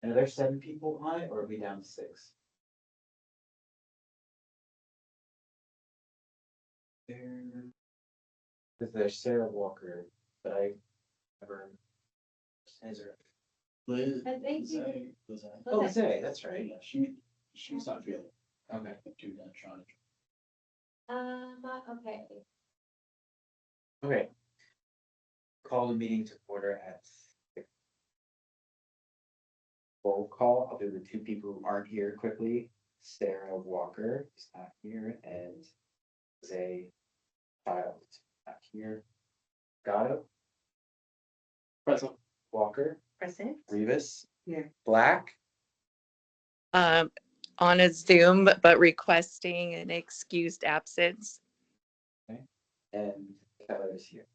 And are there 7 people on it, or are we down to 6? There, because there's Sarah Walker, but I never. Is there? Liz. I think you- Zay, Liz, Oh, Zay, that's right, right. yeah, she's not feeling. Okay. Do that, Sean. Okay. Okay. Call the meeting to order at 6. Roll call, I'll do the 2 people who aren't here quickly. Sarah Walker is not here, and Zay Child is not here. Got it? Present. Walker, Present. Rivas. Here. Black, On a Zoom, but requesting an excused absence. and Keller is here.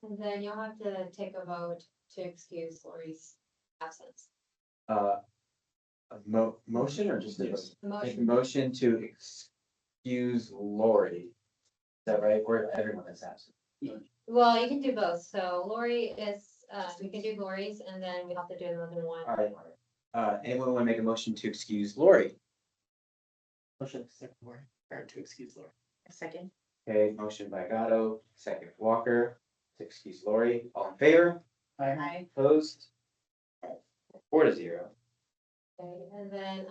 And then you'll have to take a vote to excuse Lori's absence. A motion or just a vote? The Make a motion, motion to excuse Lori. Is that right? Or everyone is absent? well, you can do both. So Lori is, we can do Lori's and then we have to do another one. All right. Anyone want to make a motion to excuse Lori? Motion to excuse Laura. A second. Okay, motion by Gatto, second Walker, to excuse Lori. All in favor? Aye. Opposed? 4-0. Okay, and then,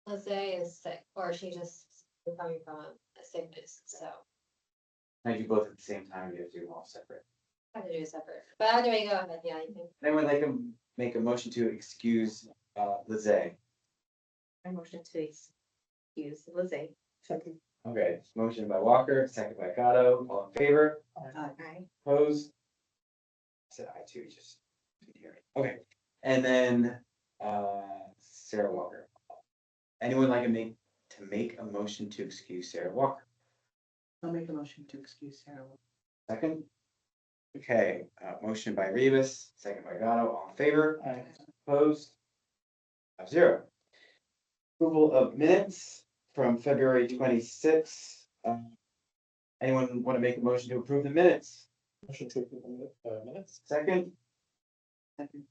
Lizzie is sick, or she just coming from a sickness, so Can I do both at the same time? You have to do them all separate. I have to do it separate. But either way, go ahead, yeah, you can. Anyone like to make a motion to excuse Lizzie? I motion to excuse Lizzie. Second. Okay, motion by Walker, second by Gatto. All in favor? Aye. Opposed? I said I too, just. didn't hear it. Okay, and then Sarah Walker. Anyone like to make a motion to excuse Sarah Walker? I'll make a motion to excuse Sarah. Second? Okay, motion by Rivas, second by Gatto, all in favor? Aye. Opposed? 5-0. Approval of minutes from February 26th. Anyone want to make a motion to approve the minutes? Motion to approve the minutes. Second? Second.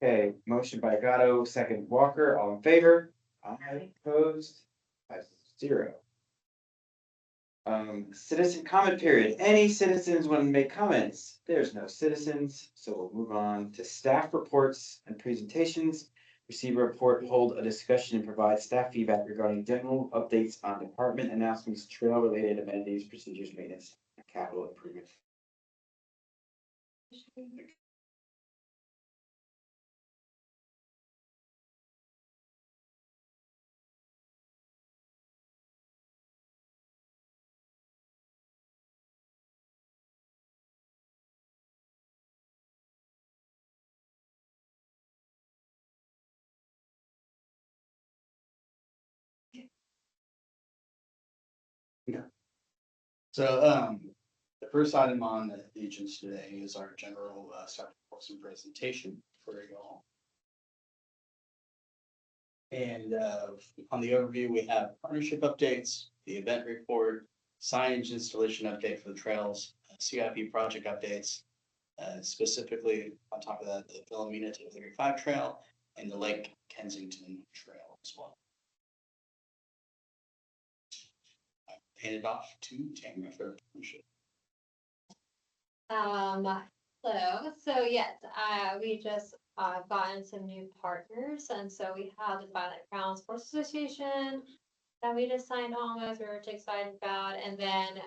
Okay, motion by Gatto, second Walker, all in favor? Aye. Opposed? 5-0. Citizen comment period. Any citizens want to make comments? There's no citizens, so we'll move on to staff reports and presentations. Receive a report, hold a discussion, and provide staff feedback regarding general updates on department announcements, trail-related amenities, procedures, maintenance, and capital improvements. So, the first item on the agenda today is our general, staff reports and presentation for you all. And, on the overview, we have partnership updates, the event report, signage installation update for the trails, CIP project updates. Specifically on top of that, the Philomena to 35 trail and the Lake Kensington Trail as well. I hand it off to Tammy for partnership. So yes, we just, gotten some new partners, and so we have the Violet Crown Sports Association that we just signed on with, we're excited about, and then,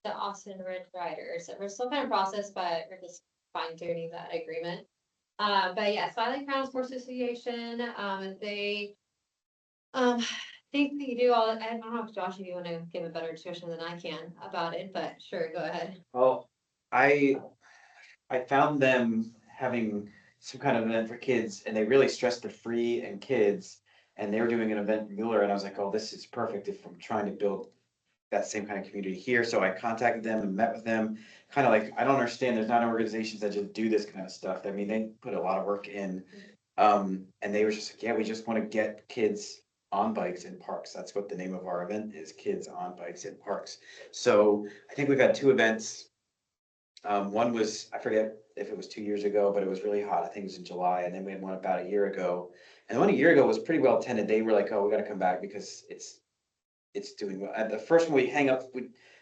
the Austin Ridge Riders. We're still kind of process, but we're just fine tuning that agreement. But yes, Violet Crown Sports Association, they, think they do all, I don't know if Josh, if you want to give a better description than I can about it, but sure, go ahead. Well, I found them having some kind of event for kids, and they really stressed the free and kids. And they were doing an event in Mueller, and I was like, oh, this is perfect if I'm trying to build that same kind of community here. So I contacted them and met with them. Kind of like, I don't understand, there's not organizations that just do this kind of stuff. I mean, they put a lot of work in. And they were just like, yeah, we just want to get kids on bikes in parks. That's what the name of our event is, Kids on Bikes in Parks. So I think we've had 2 events. One was, I forget if it was 2 years ago, but it was really hot. I think it was in July, and then we had one about a year ago. And the one a year ago was pretty well attended. They were like, "Oh, we gotta come back because it's doing well." The first one we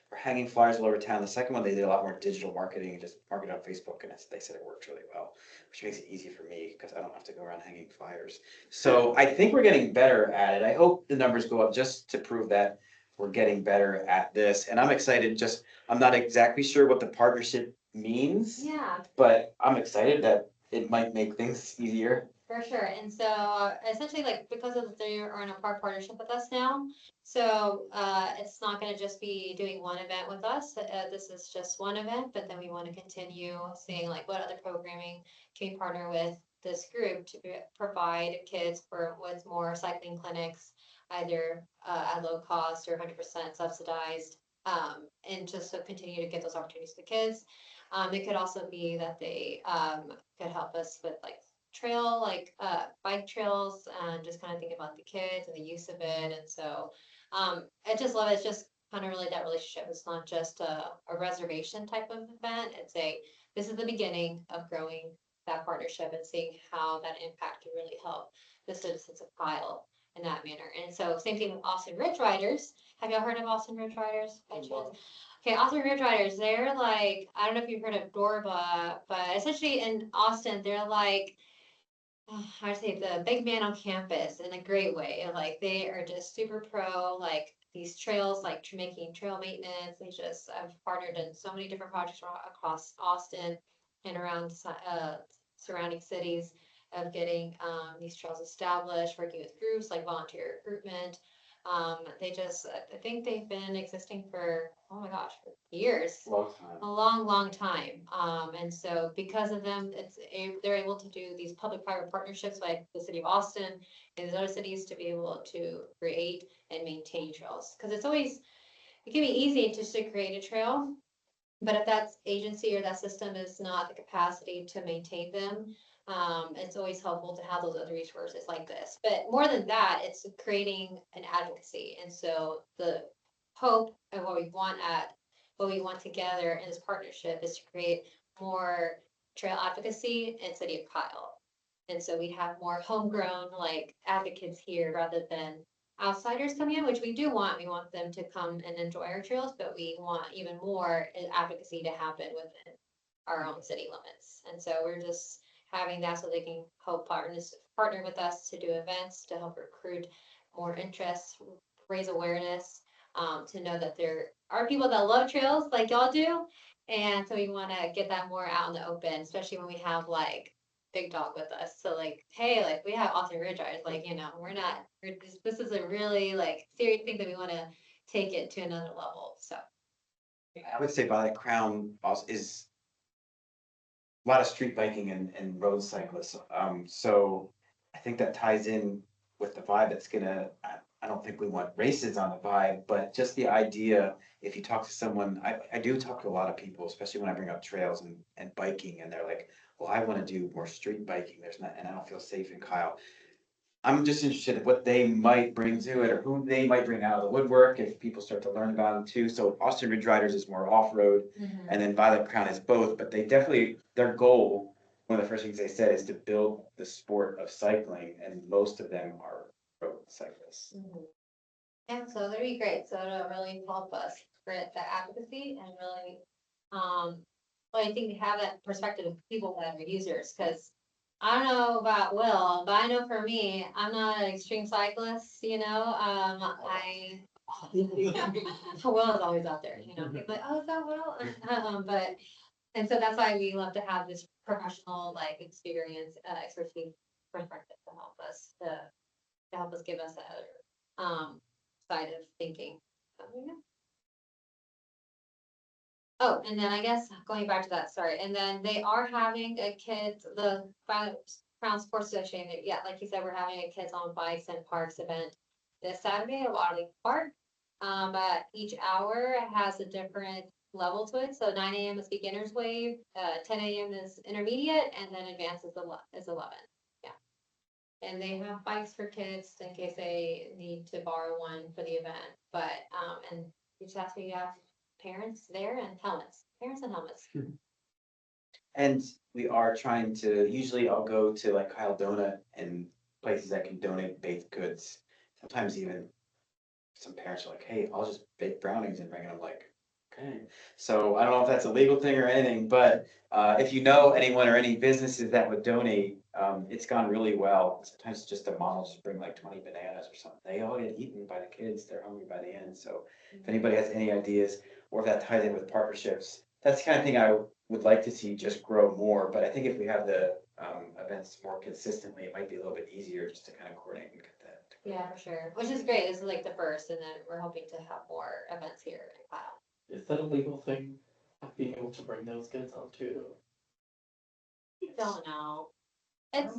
were hanging flyers all over town. The second one, they did a lot more digital marketing and just market on Facebook, and they said it works really well, which makes it easy for me because I don't have to go around hanging flyers. So I think we're getting better at it. I hope the numbers go up just to prove that we're getting better at this. And I'm excited. I'm not exactly sure what the partnership means, Yeah, but I'm excited that it might make things easier. for sure. And so essentially like because of they are in a partnership with us now. So it's not gonna just be doing one event with us. This is just one event, but then we want to continue seeing like what other programming can we partner with this group to provide kids with more cycling clinics, either at low cost or 100% subsidized. And just so continue to get those opportunities to the kids. It could also be that they could help us with like bike trails and just kind of think about the kids and the use of it. And so I just love it. It's just kind of really that relationship. It's not just a reservation type of event. This is the beginning of growing that partnership and seeing how that impact can really help the citizens of Kyle in that manner. And so same thing with Austin Ridge Riders. Have y'all heard of Austin Ridge Riders by chance? Okay, Austin Ridge Riders, they're like, I don't know if you've heard of Dorba, but essentially in Austin, they're like, I say the big man on campus in a great way. And like they are just super pro, like these trails, like making trail maintenance. They just have partnered in so many different projects across Austin and around surrounding cities of getting these trails established, working with groups like volunteer recruitment. I think they've been existing for, oh my gosh, for years, Long time. a long, long time. And so because of them, they're able to do these public-private partnerships like the city of Austin and these other cities to be able to create and maintain trails. Because it can be easy just to create a trail, but if that agency or that system is not the capacity to maintain them, it's always helpful to have those other resources like this. But more than that, it's creating an advocacy. And so the hope and what we want together in this partnership is to create more trail advocacy in City of Kyle. And so we have more homegrown like advocates here rather than outsiders coming in, which we do want. We want them to come and enjoy our trails, but we want even more advocacy to happen within our own city limits. And so we're just having that so they can help partner with us to do events to help recruit more interest, raise awareness, to know that there are people that love trails like y'all do. And so we want to get that more out in the open, especially when we have like big dog with us. So like, hey, like we have Austin Ridge Riders, like, this is a really like serious thing that we want to take it to another level. So. I would say Violet Crown also is a lot of street biking and road cyclists. So I think that ties in with the vibe. I don't think we want races on the vibe, but just the idea, if you talk to someone, I do talk to a lot of people, especially when I bring up trails and biking, and they're like, well, I want to do more street biking. And I don't feel safe in Kyle. I'm just interested in what they might bring to it or who they might bring out of the woodwork if people start to learn about them too. So Austin Ridge Riders is more off-road and then Violet Crown is both, but their goal, one of the first things they said is to build the sport of cycling, and most of them are road cyclists. Yeah, so that'd be great. So it'll really help us spread that advocacy and really, well, I think we have that perspective of people that are users, because I don't know about Will, but I know for me, I'm not an extreme cyclist, Will is always out there, people like, oh, is that Will? And so that's why we love to have this professional, like, expertise perspective to help us give us that other, side of thinking. Oh, and then I guess going back to that, sorry, and then they are having the Crown Sports Association, yeah, like you said, we're having a Kids on Bikes and Parks event this Saturday at Waterloo Park. Each hour has a different level to it, so 9 a.m. is beginner's wave, 10 a.m. is intermediate, and then advanced is 11. Yeah. And they have bikes for kids in case they need to borrow one for the event, but, and you just have to have parents there and helmets, And we are trying to, usually I'll go to like Kyle Donut and places that can donate baked goods. Sometimes even some parents are like, hey, I'll just bake brownies and bring it. I'm like, okay. So I don't know if that's a legal thing or anything, but if you know anyone or any businesses that would donate, it's gone really well. Sometimes just a mom will just bring like 20 bananas or something. They all get eaten by the kids. They're hungry by the end. So if anybody has any ideas, or if that ties in with partnerships, that's the kind of thing I would like to see just grow more. But I think if we have the events more consistently, it might be a little bit easier just to kind of coordinate and get that. Yeah, for sure, which is great. This is like the first, and then we're hoping to have more events here in Kyle. Is that a legal thing? Being able to bring those goods onto? Don't know. It's,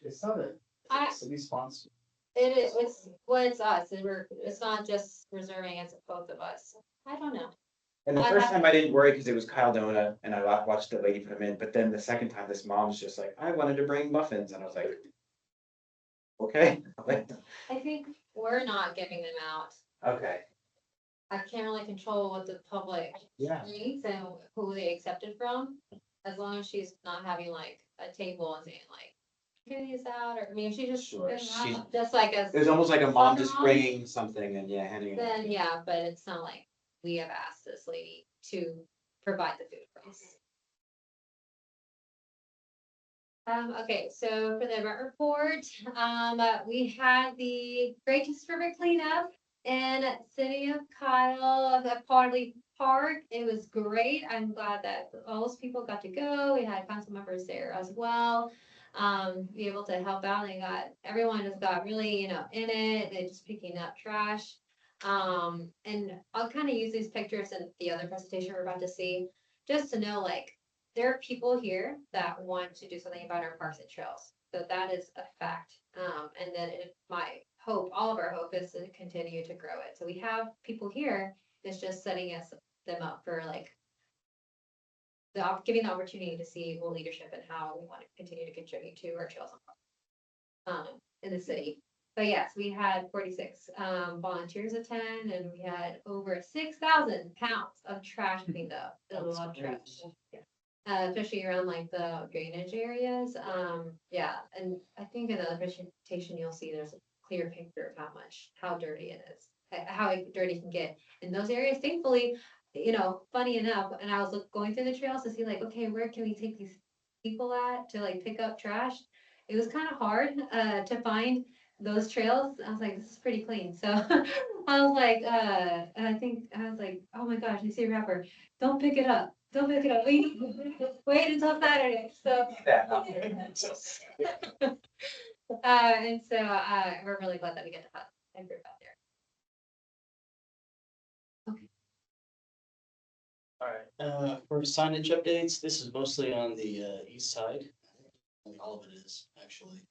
It's not a I, city sponsor. it is, it's, well, it's us, and it's not just reserving, it's both of us. I don't know. And the I first have- time I didn't worry because it was Kyle Donut and I watched the lady put them in, but then the second time this mom's just like, I wanted to bring muffins and I was like, okay. I think we're not giving them out. Okay, I can't really control what the public yeah. needs and who they accepted from. As long as she's not having like a table and saying like, give these out, or I mean, if she just. Sure, she- Just like as, It was almost like a mom just Mom? bringing something and yeah, handing it. then yeah, but it's not like we have asked this lady to provide the food for us. Okay, so for the event report, we had the Greatest River Cleanup in City of Kyle at Potterly Park. It was great. I'm glad that all those people got to go. We had council members there as well. Be able to help out. Everyone just got really, in it. They're just picking up trash. And I'll kind of use these pictures in the other presentation we're about to see, just to know like, there are people here that want to do something about our parks and trails. So that is a fact. And then my hope, all of our hope is to continue to grow it. So we have people here, it's just setting them up for like giving the opportunity to see leadership and how we want to continue to contribute to our trails in the city. But yes, we had 46 volunteers attend, and we had over 6,000 pounds of trash cleaned up. A lot of trash. Yeah. Especially around like the drainage areas. Yeah, and I think in the other presentation, you'll see there's a clear picture of how dirty it is, how dirty it can get in those areas. Thankfully, funny enough, and I was going through the trails to see like, okay, where can we take these people at to like pick up trash? It was kind of hard to find those trails. I was like, this is pretty clean. So I was like, and I was like, oh my gosh, I see a rapper. Don't pick it up. Don't pick it up. Wait until Saturday. So, and so we're really glad that we get to have a group out there. Alright, for signage updates, this is mostly on the east side. All of it is, actually.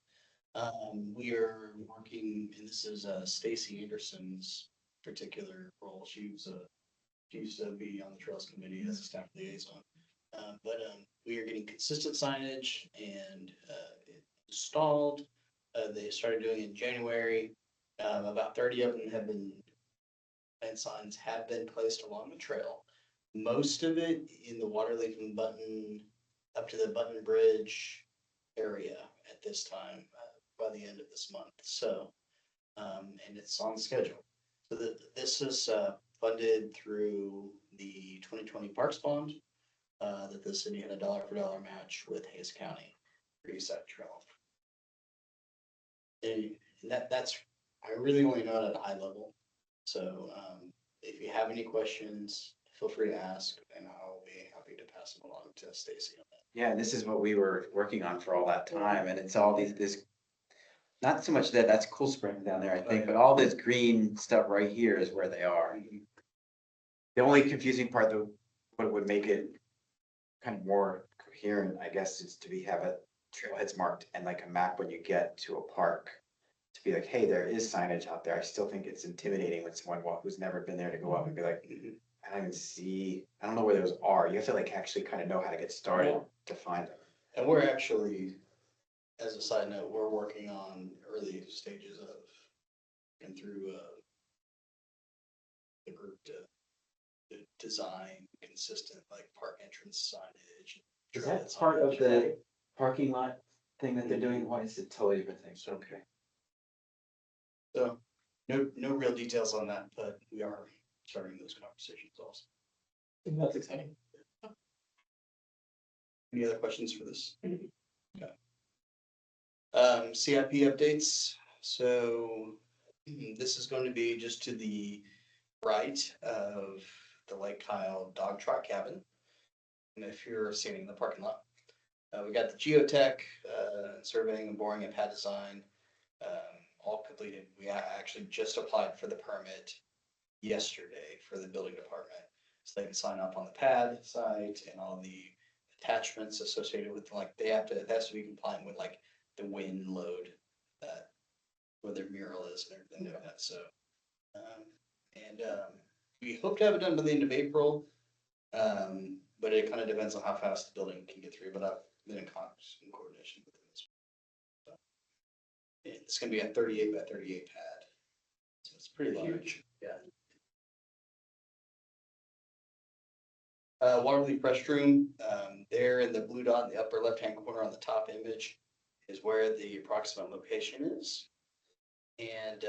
We are working, and this is Stacy Anderson's particular role. She used to be on the Trails Committee as a staff liaison. But we are getting consistent signage and installed. They started doing it in January. About 30 of them have been, and signs have been placed along the trail. Most of it in the Waterleaf and Button, up to the Button Bridge area at this time, by the end of this month. So, and it's on schedule. So this is funded through the 2020 Parks Bond, that the city had a dollar for dollar match with Hayes County for East Side Trail. And that's, I really only know it at a high level. So if you have any questions, feel free to ask and I'll be happy to pass them along to Stacy on that. Yeah, and this is what we were working on for all that time, and it's all this, not so much that's Cool Springs down there, I think, but all this green stuff right here is where they are. The only confusing part, though, what would make it kind of more coherent, I guess, is to have a trailheads marked and like a map when you get to a park. To be like, hey, there is signage out there. I still think it's intimidating when someone who's never been there to go up and be like, I don't even see, I don't know where those are. You have to like actually kind of know how to get started to find them. And we're actually, as a side note, we're working on early stages of and through the group to design consistent like park entrance signage, Is that part of the parking lot thing that they're doing? Why is it totally different thing? Okay. So, no real details on that, but we are starting those conversations also. That's exciting. Any other questions for this? Okay. CIP updates, so this is going to be just to the right of the Lake Kyle Dog Trot Cabin. And if you're seeing the parking lot, we got the geotech, surveying and boring and pad design, all completed. We actually just applied for the permit yesterday for the building department. So they can sign up on the pad site and all the attachments associated with, like, they have to, it has to be compliant with like the wind load, where their mural is and everything like that, so. We hope to have it done by the end of April. But it kind of depends on how fast the building can get through, but I've been in coordination with them. So, it's gonna be a 38 by 38 pad. So it's pretty large, yeah. Waterleaf restroom, there in the blue dot in the upper left-hand corner on the top image is where the approximate location is. And,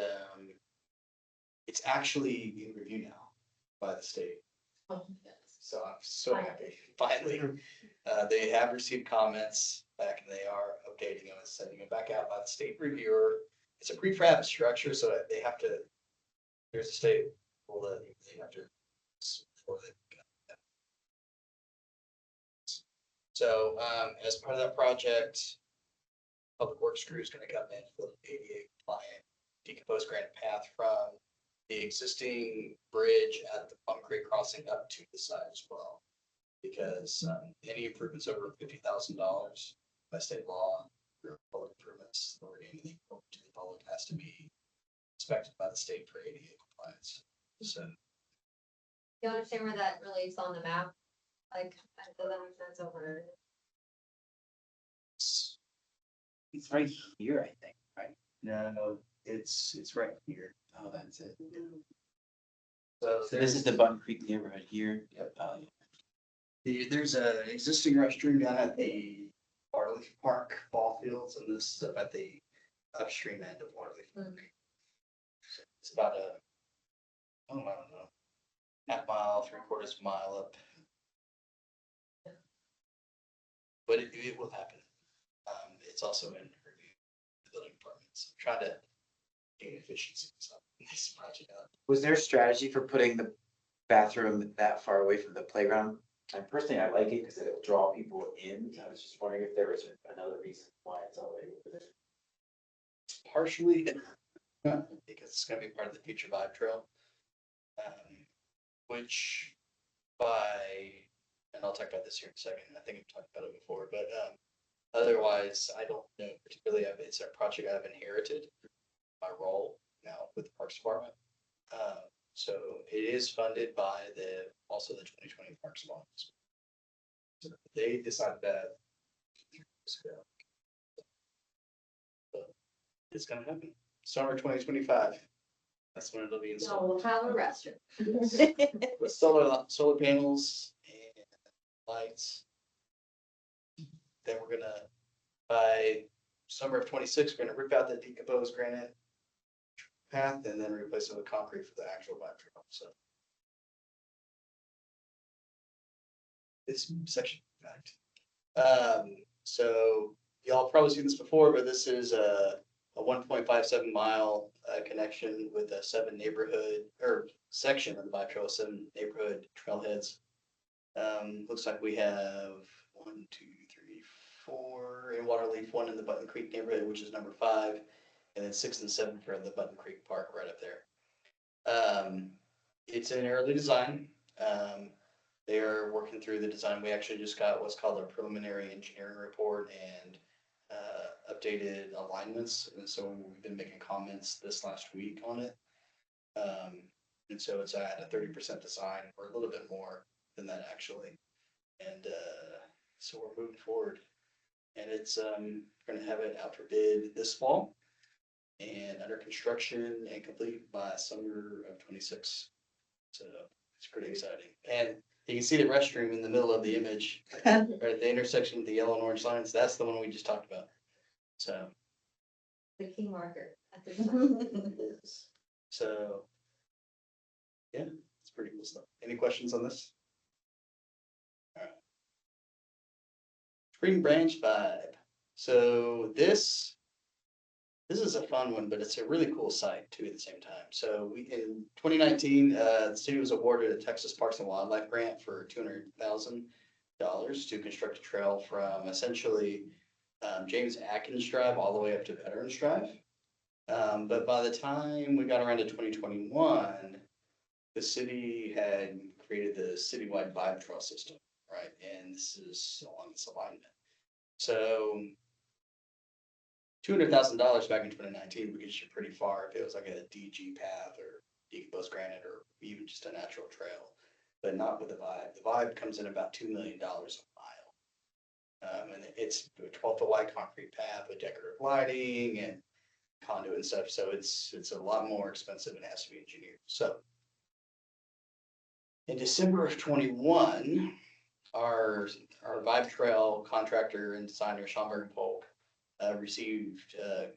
it's actually in review now by the state. Oh, yes. So I'm so happy, finally. They have received comments back and they are updating them and sending it back out by the state reviewer. It's a prefab structure, so they have to, there's a state rule that they have to. before they can- So, as part of that project, Public Works crew is gonna come in for the ADA compliant decomposed granite path from the existing bridge at the Plum Creek crossing up to the side as well. Because any improvements over $50,000 by state law, or public improvements, or anything over to the public has to be inspected by the state for ADA compliance. So You understand where that relates on the map? Like, does that make sense over? It's right here, I think, right? no, it's right here. Oh, that's it. So So this is the Button Creek neighborhood here. Yep. Oh, yeah. there's a existing restroom down at the Waterleaf Park ball fields, and this is up at the upstream end of Waterleaf Park. It's about I don't know, half mile, 3/4 mile up. But it will happen. It's also in review, the building departments, trying to gain efficiencies on this project. Was there a strategy for putting the bathroom that far away from the playground? And personally, I like it because it'll draw people in. I was just wondering if there was another reason why it's all the way over there. Partially because it's gonna be part of the future vibe trail. Which and I'll talk about this here in a second, I think I've talked about it before, but otherwise, I don't know particularly, it's a project I've inherited, my role now with the Parks Department. So it is funded by also the 2020 Parks Law. So they decided that 3 years ago. But it's gonna happen, summer 2025. That's when it'll be So installed. we'll have a restroom. With solar panels and lights. Then we're gonna, by summer of 26, we're gonna rip out the decomposed granite path and then replace it with concrete for the actual bike trail, so. This section, in fact. So y'all probably seen this before, but this is a 1.57 mile connection with a 7 neighborhood, or section of the bike trail, 7 neighborhood trailheads. Looks like we have 1, 2, 3, 4 in Waterleaf, 1 in the Button Creek neighborhood, which is number 5, and then 6 and 7 for the Button Creek Park right up there. It's an early design. They are working through the design. We actually just got what's called a preliminary engineering report and updated alignments, and so we've been making comments this last week on it. And so it's at a 30% design, or a little bit more than that actually. And so we're moving forward, and it's going to have it out for bid this fall and under construction and complete by summer of 26. So it's pretty exciting. And You can see the restroom in the middle of the image, right at the intersection with the yellow and orange lines. That's the one we just talked about. So, The key marker at the time. so, yeah, it's pretty cool stuff. Any questions on this? All right. Spring Branch Vibe. So this is a fun one, but it's a really cool site too at the same time. So we, in 2019, the city was awarded a Texas Parks and Wildlife grant for $200,000 to construct a trail from essentially James Atkins Drive all the way up to Veterans Drive. But by the time we got around to 2021, the city had created the citywide vibe trail system, right? And this is along this alignment. So $200,000 back in 2019 would get you pretty far if it was like a DG path or decomposed granite or even just a natural trail, but not with the vibe. The vibe comes in about $2 million a mile. And it's a 12-foot wide concrete path with decorative lighting and conduit and stuff. So it's a lot more expensive and has to be engineered. So in December of 21, our Vibe Trail contractor and designer Schomburg and Polk received a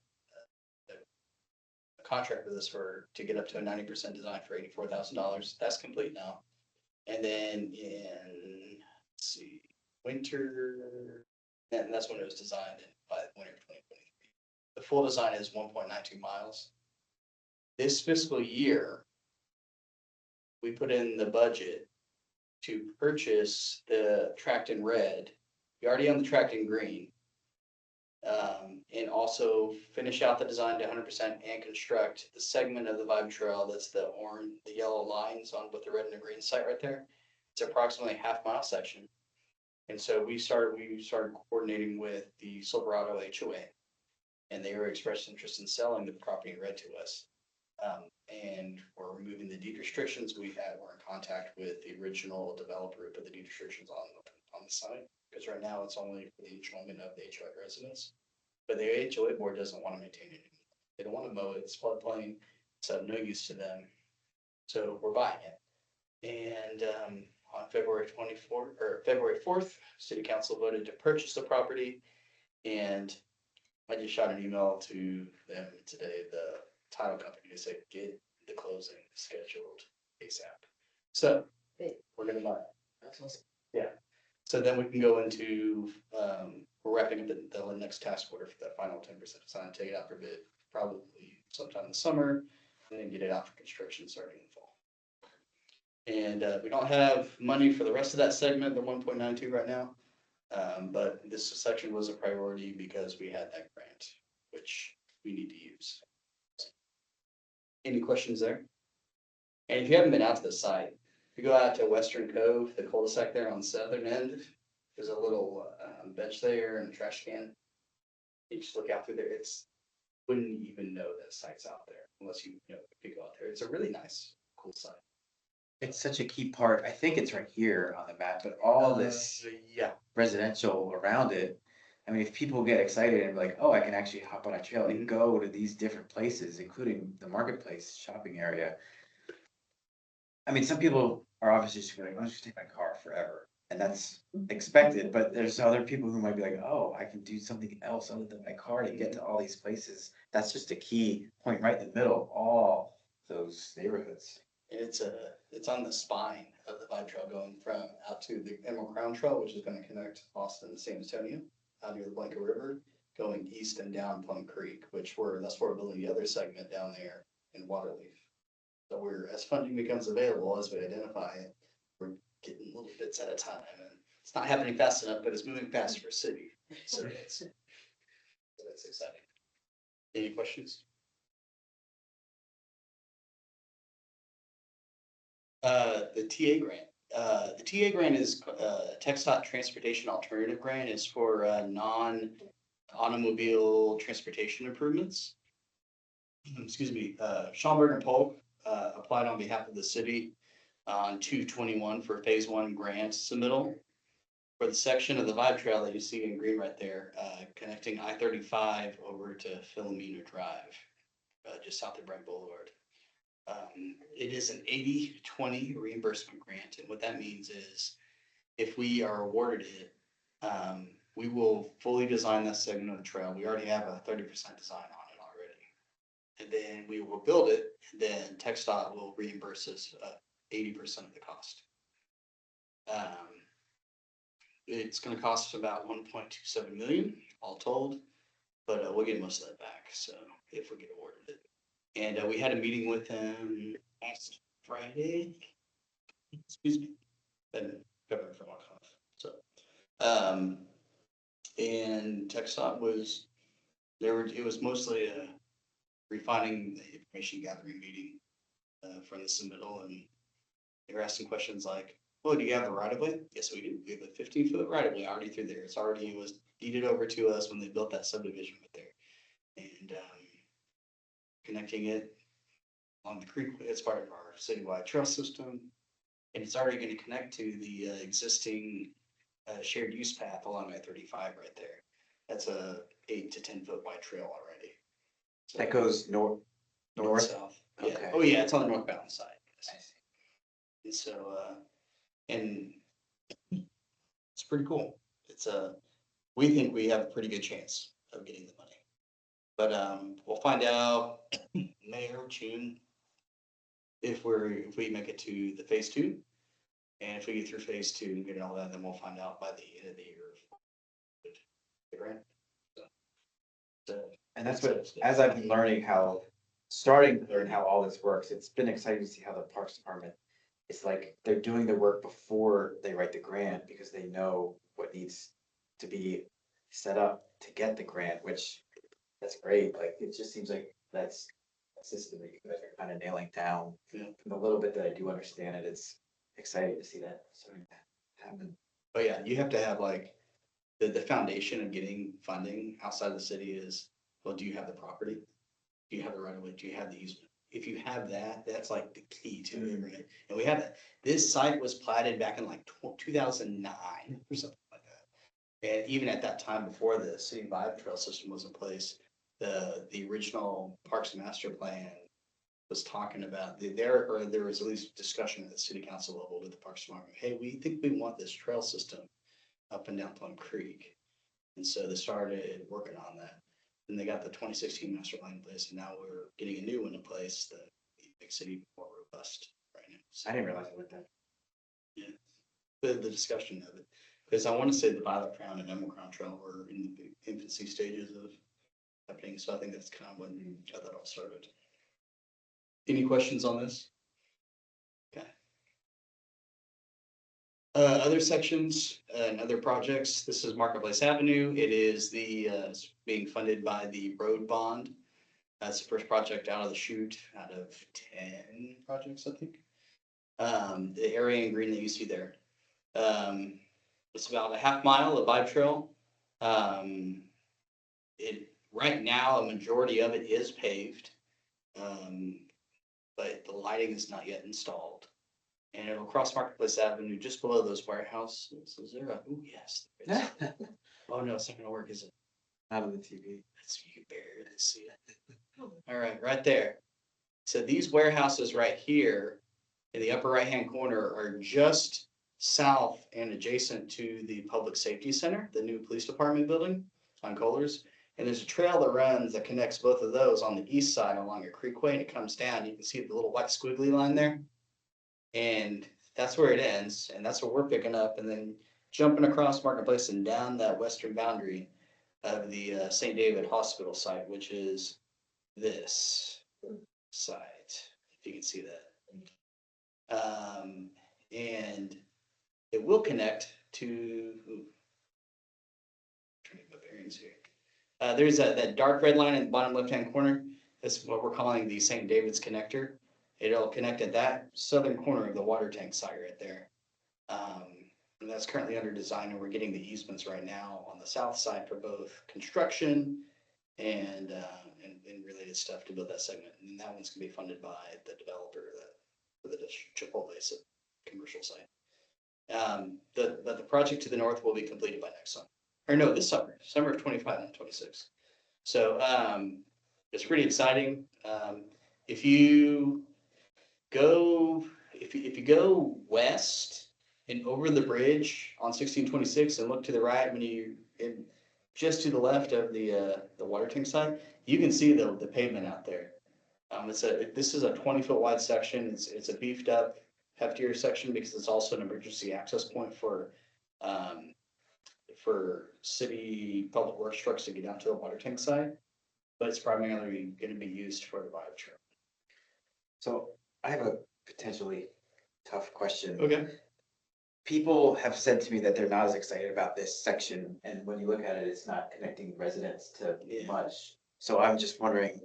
contract with us to get up to a 90% design for $84,000. That's complete now. And then in, let's see, winter, and that's when it was designed by winter of 2023. The full design is 1.92 miles. This fiscal year, we put in the budget to purchase the tract in red. We already own the tract in green. And also finish out the design to 100% and construct the segment of the Vibe Trail that's the yellow lines on with the red and the green site right there. It's approximately a half-mile section. And so we started coordinating with the Silverado HOA, and they were expressed interest in selling the property in red to us. And we're removing the deed restrictions we're in contact with the original developer who put the deed restrictions on the site, because right now it's only for the enjoyment of the HOA residents. But the HOA board doesn't want to maintain it. They don't want to mow it. It's floodplain. It's of no use to them. So we're buying it. And on February 4th, City Council voted to purchase the property. And I just shot an email to them today, the title company, to say get the closing scheduled ASAP. So we're gonna buy it. That's awesome. Yeah. So then we can go into we're wrapping up the next task order for that final 10% design, take it out for bid, probably sometime in the summer, and then get it out for construction starting in the fall. And we don't have money for the rest of that segment, the 1.92 right now. But this section was a priority because we had that grant, which we need to use. Any questions there? And if you haven't been out to the site, if you go out to Western Cove, the cul-de-sac there on the southern end, there's a little bench there and a trash can. You just look out through there. Wouldn't even know that site's out there unless you know if you go out there. It's a really nice, cool site. It's such a key part. I think it's right here on the map, but all this Yeah. residential around it. I mean, if people get excited and be like, oh, I can actually hop on a trail and go to these different places, including the marketplace shopping area. I mean, some people are obviously just going, I'll just take my car forever. And that's expected, but there's other people who might be like, oh, I can do something else other than my car to get to all these places. That's just a key point right in the middle of all those neighborhoods. It's on the spine of the Vibe Trail going from out to the Emerald Crown Trail, which is going to connect Austin to San Antonio out near the Blanco River, going east and down Plum Creek, that's where we're building the other segment down there in Waterleaf. So as funding becomes available, as we identify it, we're getting little bits at a time, and it's not happening fast enough, but it's moving fast for city. So that's exciting. Any questions? The TA grant. The TA grant is TxDOT Transportation Alternative Grant, is for non-automobile transportation improvements. Excuse me, Schomburg and Polk applied on behalf of the city on 2/21 for phase 1 grant submittal for the section of the Vibe Trail that you see in green right there, connecting I-35 over to Philomena Drive, just south of Brent Boulevard. It is an 80-20 reimbursement grant, and what that means is if we are awarded it, we will fully design that segment of the trail. We already have a 30% design on it already. And then we will build it, and then TxDOT will reimburse us 80% of the cost. It's gonna cost us about 1.27 million, all told, but we'll get most of that back, so if we get awarded it. And we had a meeting with him last Friday. Excuse me. Been covering for a long time, so. And TxDOT was, it was mostly a refining the information gathering meeting from the submittal, and they were asking questions like, well, do you have the right of way? Yes, we do. We have a 15-foot right of way already through there. It's already was deeded over to us when they built that subdivision right there. And connecting it on the creek, it's part of our citywide trail system. And it's already going to connect to the existing shared use path along I-35 right there. That's a 8 to 10 foot wide trail already. So That goes north. north, south. Yeah. Okay. Oh yeah, it's on the northbound side. I see. And so, and it's pretty cool. It's we think we have a pretty good chance of getting the money. But we'll find out May or June if we make it to the phase 2. And if we get through phase 2 and get all that, then we'll find out by the end of the year. The grant. So, And that's what, as I've been learning starting to learn how all this works, it's been exciting to see how the Parks Department, it's like they're doing the work before they write the grant because they know what needs to be set up to get the grant, which that's great. Like, it just seems like that's a system that you guys are kind of nailing down. Yeah. From the little bit that I do understand it, it's exciting to see that starting to happen. But yeah, you have to have like, the foundation of getting funding outside the city is, well, do you have the property? Do you have the right of way? Do you have the easement? If you have that, that's like the key to it, right? And we have that. This site was platted back in like 2009 or something like that. And even at that time, before the city vibe trail system was in place, the original Parks Master Plan was talking about there was at least discussion at the city council level with the Parks Department. Hey, we think we want this trail system up and down Plum Creek. And so they started working on that. Then they got the 2016 master plan in place, and now we're getting a new one in place that makes city more robust right now. So, I didn't realize it went that. yeah, the discussion of it, because I want to say the Violet Crown and Emerald Crown Trail were in the infancy stages of happening. So I think that's kind of when that all started. Any questions on this? Okay. Other sections and other projects, this is Marketplace Avenue. It is it's being funded by the road bond. That's the first project out of the chute, out of 10 projects, I think. The area in green that you see there. It's about a half mile of bike trail. Right now, a majority of it is paved. But the lighting is not yet installed. And it'll cross Marketplace Avenue just below those warehouses. Is there a, oh, yes. there is. Oh, no, it's not gonna work, is it? Not on the TV. You can barely see it. All right there. So these warehouses right here in the upper right-hand corner are just south and adjacent to the Public Safety Center, the new police department building on Kohlers. And there's a trail that runs that connects both of those on the east side along a creekway, and it comes down. You can see the little white squiggly line there. And that's where it ends, and that's what we're picking up, and then jumping across Marketplace and down that western boundary of the St. David Hospital site, which is this site, if you can see that. And it will connect to, trying to get my bearings here. There's that dark red line in the bottom left-hand corner. That's what we're calling the St. David's connector. It'll connect at that southern corner of the water tank site right there. And that's currently under design, and we're getting the easements right now on the south side for both construction and related stuff to build that segment. And that one's gonna be funded by the developer for the Chipotle commercial site. But the project to the north will be completed by next summer, or no, this summer of 25 and 26. So it's pretty exciting. If you if you go west and over the bridge on 1626 and look to the right just to the left of the water tank side, you can see the pavement out there. This is a 20-foot wide section. It's a beefed up, heftier section because it's also an emergency access point for city public works trucks to get down to the water tank side. But it's primarily going to be used for the Vibe Trail. So I have a potentially tough question. Okay. People have said to me that they're not as excited about this section, and when you look at it, it's not connecting residents to Yeah. much. So I'm just wondering,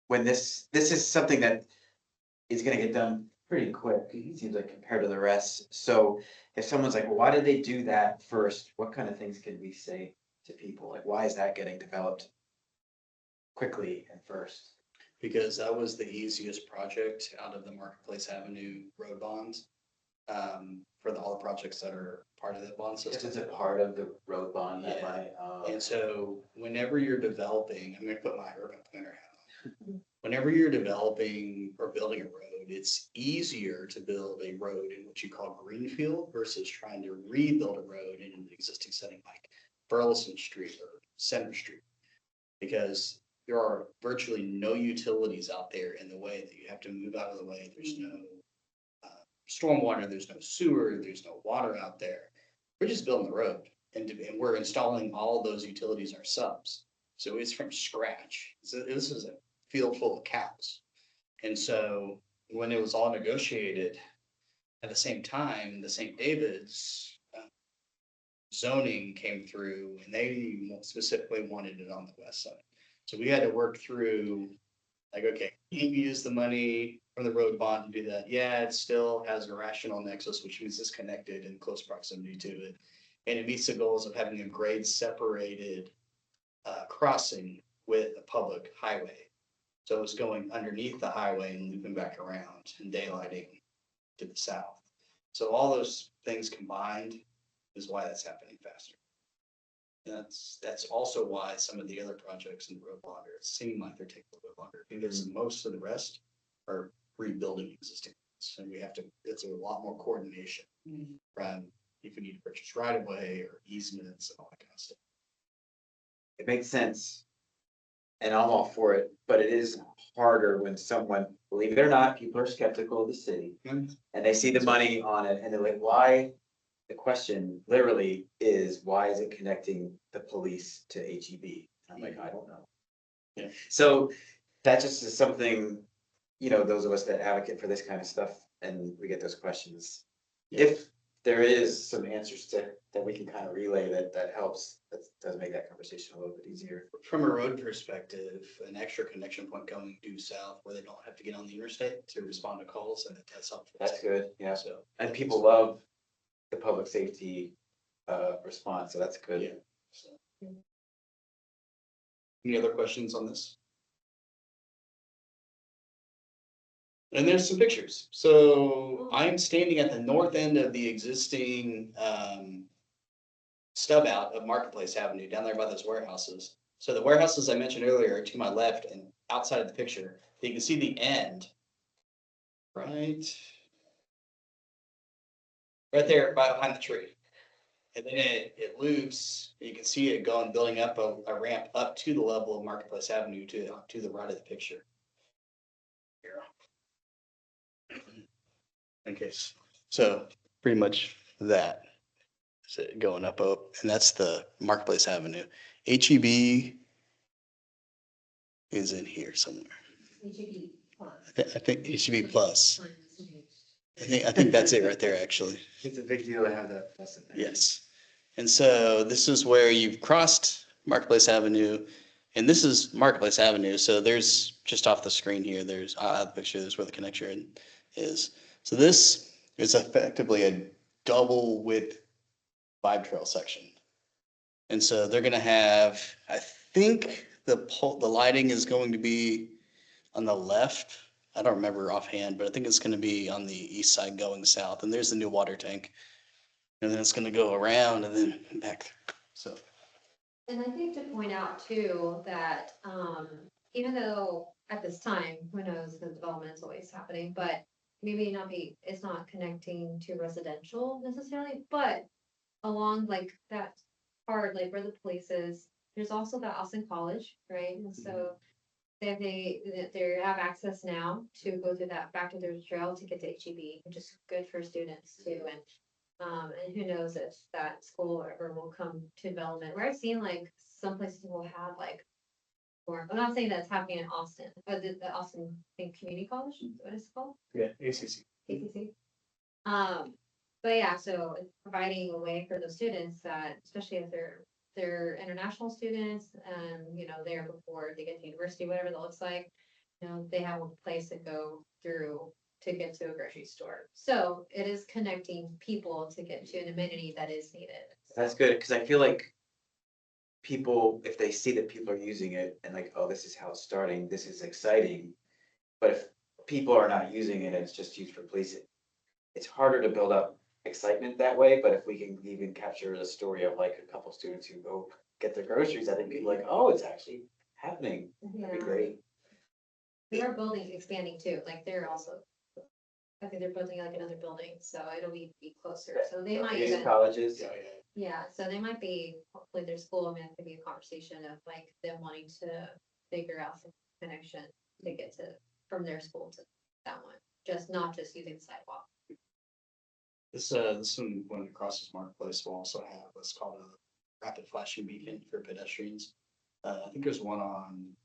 when this is something that is gonna get done pretty quick, it seems like, compared to the rest. So if someone's like, well, why did they do that first? What kind of things can we say to people? Like, why is that getting developed quickly and first? Because that was the easiest project out of the Marketplace Avenue road bonds. For all the projects that are part of that bond Just system. as a part of the road bond that Yeah. might, And so whenever you're developing, I'm gonna put my urban planner hat on. Whenever you're developing or building a road, it's easier to build a road in what you call greenfield versus trying to rebuild a road in an existing setting like Burleson Street or Center Street. Because there are virtually no utilities out there in the way that you have to move out of the way. There's no stormwater, there's no sewer, there's no water out there. We're just building the road and we're installing all those utilities ourselves. So it's from scratch. So this is a field full of cows. And so when it was all negotiated at the same time, the St. David's zoning came through and they specifically wanted it on the west side. So we had to work through like, okay, can you use the money from the road bond to do that? Yeah, it still has a rational nexus, which means it's connected in close proximity to it. And it meets the goals of having a grade separated crossing with a public highway. So it's going underneath the highway and looping back around and daylighting to the south. So all those things combined is why that's happening faster. That's also why some of the other projects in the road bond seem like they're taking a little bit longer because most of the rest are rebuilding existing. And it's a lot more coordination from if you need to purchase right of way or easements and all that kind of stuff. it makes sense. And I'm all for it, but it is harder when someone, believe it or not, people are skeptical of the city. And they see the money on it and they're like, why? The question literally is, why is it connecting the police to HEB? And I'm like, I don't know. Yeah. So that just is something, those of us that advocate for this kind of stuff, and we get those questions. Yeah. If there is some answers that we can kind of relay that helps, that does make that conversation a little bit easier. From a road perspective, an extra connection point going due south where they don't have to get on the interstate to respond to calls, and that's helpful. That's good, yeah. So, And people love the public safety response, so that's good. yeah. So. Any other questions on this? And there's some pictures. So I'm standing at the north end of the existing stub out of Marketplace Avenue down there by those warehouses. So the warehouses I mentioned earlier are to my left and outside of the picture. You can see the end. Right there behind the tree. And then it loops, you can see it going, building up a ramp up to the level of Marketplace Avenue to the right of the picture. Here. Okay, so pretty much that. Is it going up, and that's the Marketplace Avenue. HEB is in here somewhere. I think HEB plus. I think that's it right there, actually. It's a big deal to have that plus in there. Yes. And so this is where you've crossed Marketplace Avenue, and this is Marketplace Avenue. So there's just off the screen here, there's the picture, there's where the connection is. So this is effectively a double width Vibe Trail section. And so they're gonna have, I think the lighting is going to be on the left. I don't remember offhand, but I think it's gonna be on the east side going south, and there's the new water tank. And then it's gonna go around and then back, so. And I think to point out too, that, even though at this time, who knows, the development's always happening, but maybe not be, it's not connecting to residential necessarily, but along like that part, like where the police is, there's also the Austin College, right? And so they have access now to go through that back to their trail to get to HEB, which is good for students too. And who knows if that school ever will come to development, where I've seen like some places will have like, or I'm not saying that's happening in Austin, but the Austin, I think, Community College, is what it's called, Yeah, ACC. ACC. But yeah, so it's providing a way for those students that, especially if they're international students and, you know, there before they get to university, whatever that looks like, you know, they have a place to go through to get to a grocery store. So it is connecting people to get to an amenity that is needed. That's good, because I feel like people, if they see that people are using it and like, oh, this is how it's starting, this is exciting. But if people are not using it and it's just used for policing, it's harder to build up excitement that way. But if we can even capture the story of like a couple students who go get their groceries, I think people are like, oh, it's actually happening. That'd be Yeah. great. Their building's expanding too, like they're also, I think they're building like another building, so it'll be closer, so they might Community even. colleges. Yeah. Yeah, so they might be, hopefully their school, I mean, it could be a conversation of like them wanting to figure out some connection to get to, from their school to that one, just not just using the sidewalk. This one going across this marketplace will also have what's called a rapid flashing beacon for pedestrians. I think there's one on,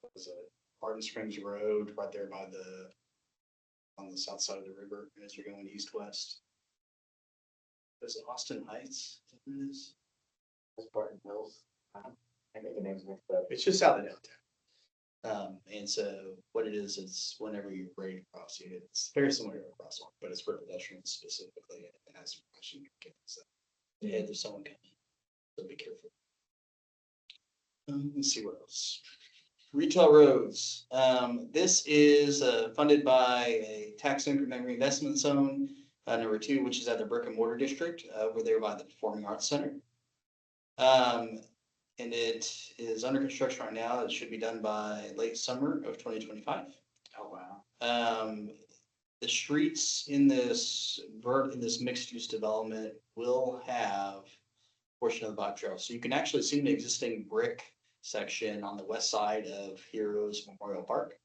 what was it, Barton Springs Road, right there by on the south side of the river as you're going east-west. Is it Austin Heights? Is that what it is? That's Barton Hills. I get the names mixed up. It's just out of downtown. And so what it is, it's whenever you're ready to cross, it's very similar to a crosswalk, but it's for pedestrians specifically. It has flashing beacons. So ahead there's someone coming, so be careful. Let's see what else. Retail roads. This is funded by a tax increment reinvestment zone, number 2, which is at the brick and mortar district over there by the Performing Arts Center. And it is under construction right now. It should be done by late summer of 2025. Oh, wow. The streets in this mixed use development will have a portion of the bike trail. So you can actually see the existing brick section on the west side of Heroes Memorial Park.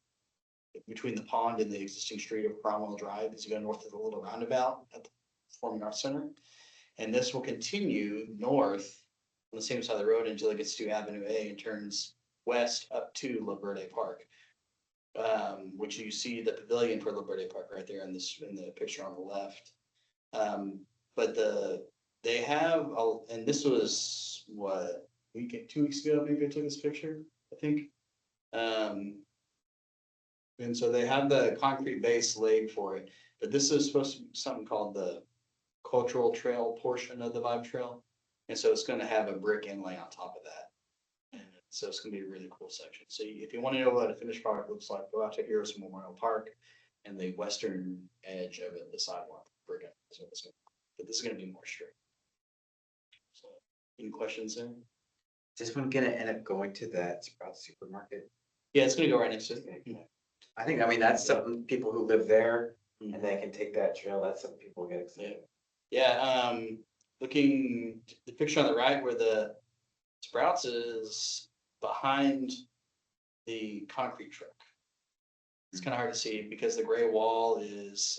Between the pond and the existing street of Cromwell Drive as you go north of the little roundabout at the Performing Arts Center. And this will continue north on the same side of the road until it gets to Avenue A and turns west up to La Verde Park. Which you see the pavilion for La Verde Park right there in the picture on the left. But they have, and this was what, 2 weeks ago, maybe I took this picture, I think. And so they have the concrete base laid for it, but this is supposed to be something called the cultural trail portion of the Vibe Trail. And so it's gonna have a brick inlay on top of that. And so it's gonna be a really cool section. So if you wanna know what a finished product looks like, go out to Heroes Memorial Park and the western edge of it, the sidewalk, brick it. So it's gonna, but this is gonna be more straight. So, any questions there? Is this one gonna end up going to that Sprouts supermarket? Yeah, it's gonna go right next to it. I mean, that's something, people who live there and they can take that trail, that's something people get excited. Yeah, looking the picture on the right where the Sprouts is behind the concrete truck. It's kind of hard to see because the gray wall is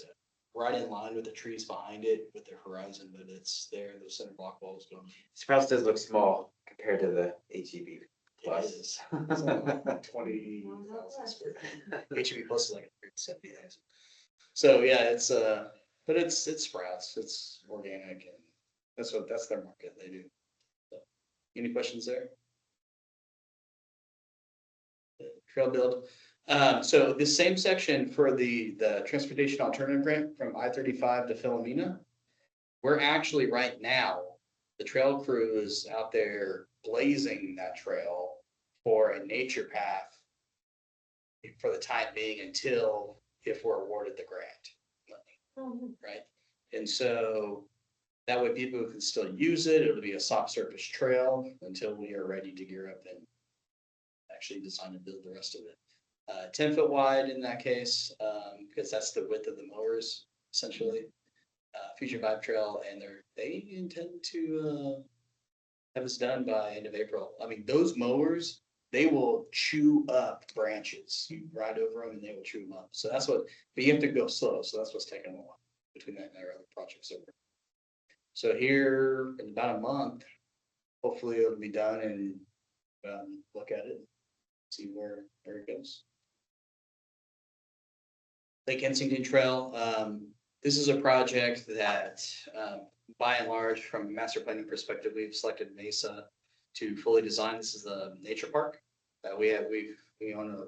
right in line with the trees behind it with the horizon, but it's there, the center block wall is going. Sprouts does look small compared to the HEB It plus. is. It's like 20,000 square. HEB plus is like 70,000. So yeah, it's but it's Sprouts, it's organic, and that's their market. They do. So, any questions there? Trail build. So this same section for the transportation alternative grant from I-35 to Philomena, we're actually right now, the trail crew is out there blazing that trail for a nature path for the time being until if we're awarded the grant, right? And so that way people can still use it. It'll be a soft surface trail until we are ready to gear up and actually design and build the rest of it. 10 foot wide in that case, because that's the width of the mowers essentially. Future Vibe Trail, and they intend to have this done by end of April. I mean, those mowers, they will chew up branches. You ride over them and they will chew them up. So that's what, but you have to go slow. So that's what's taking a while between that and our other projects over. So here in about a month, hopefully it'll be done and look at it, see where it goes. Lake Kensington Trail, this is a project that, by and large, from a master planning perspective, we've selected Mesa to fully design. This is the nature park that we own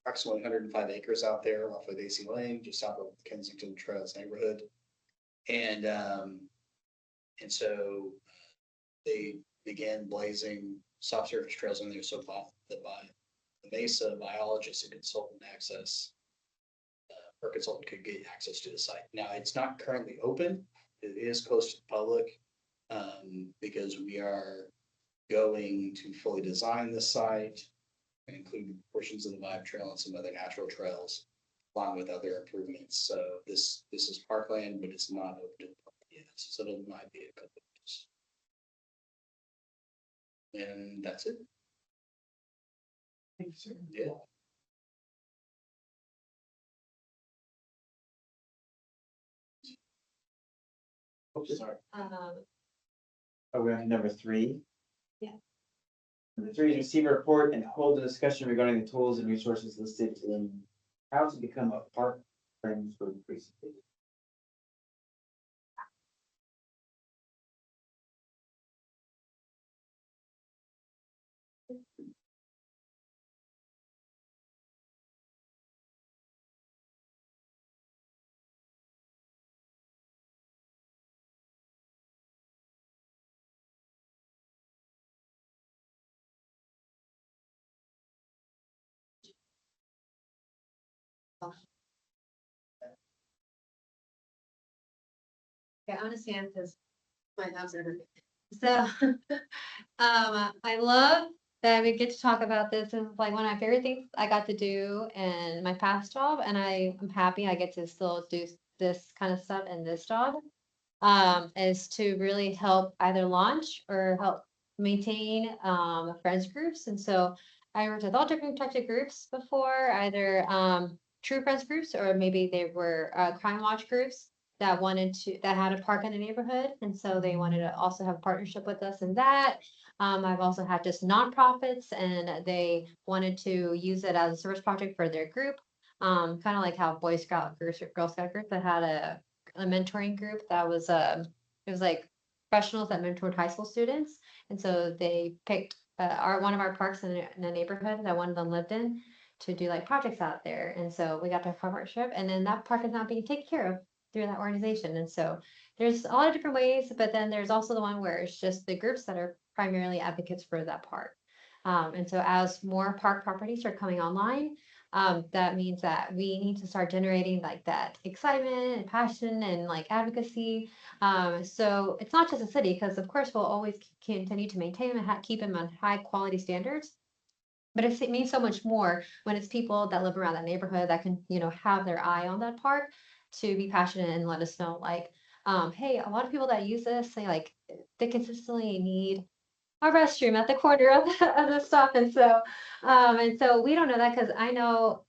approximately 105 acres out there off of AC Lane, just south of Kensington Trails neighborhood. And so they began blazing soft surface trails in there so by the Mesa biologist and consultant access, or consultant could get access to the site. Now, it's not currently open. It is closed to the public because we are going to fully design the site, include portions of the Vibe Trail and some other natural trails, along with other improvements. So this is parkland, but it's not open to the public yet. So it might be a couple of years. And that's it. Thanks, sir. Yeah. Oh, sorry. Um, We're on number 3. Yeah. Number 3 is receive a report and hold a discussion regarding the tools and resources listed in how to become a park friends for precinct. Yeah, I'm gonna stand because my house everything. So, I love that we get to talk about this. It's like one of my favorite things I got to do in my past job, and I'm happy I get to still do this kind of stuff in this job. Is to really help either launch or help maintain friends groups. And so I worked with all different types of groups before, either true friends groups or maybe they were crime watch groups that had a park in the neighborhood. And so they wanted to also have a partnership with us in that. I've also had just nonprofits and they wanted to use it as a service project for their group. Kind of like how Boy Scout groups or Girl Scout group that had a mentoring group that was it was like professionals that mentored high school students. And so they picked one of our parks in a neighborhood that one of them lived in to do like projects out there. And so we got to partnership, and then that park is now being taken care of through that organization. And so there's a lot of different ways, but then there's also the one where it's just the groups that are primarily advocates for that park. And so as more park properties are coming online, that means that we need to start generating like that excitement and passion and like advocacy. So it's not just a city, because of course we'll always continue to maintain them and keep them on high quality standards. But it means so much more when it's people that live around that neighborhood that can, have their eye on that park to be passionate and let us know, like, hey, a lot of people that use this, they consistently need a restroom at the corner of the stop. And so we don't know that, because I know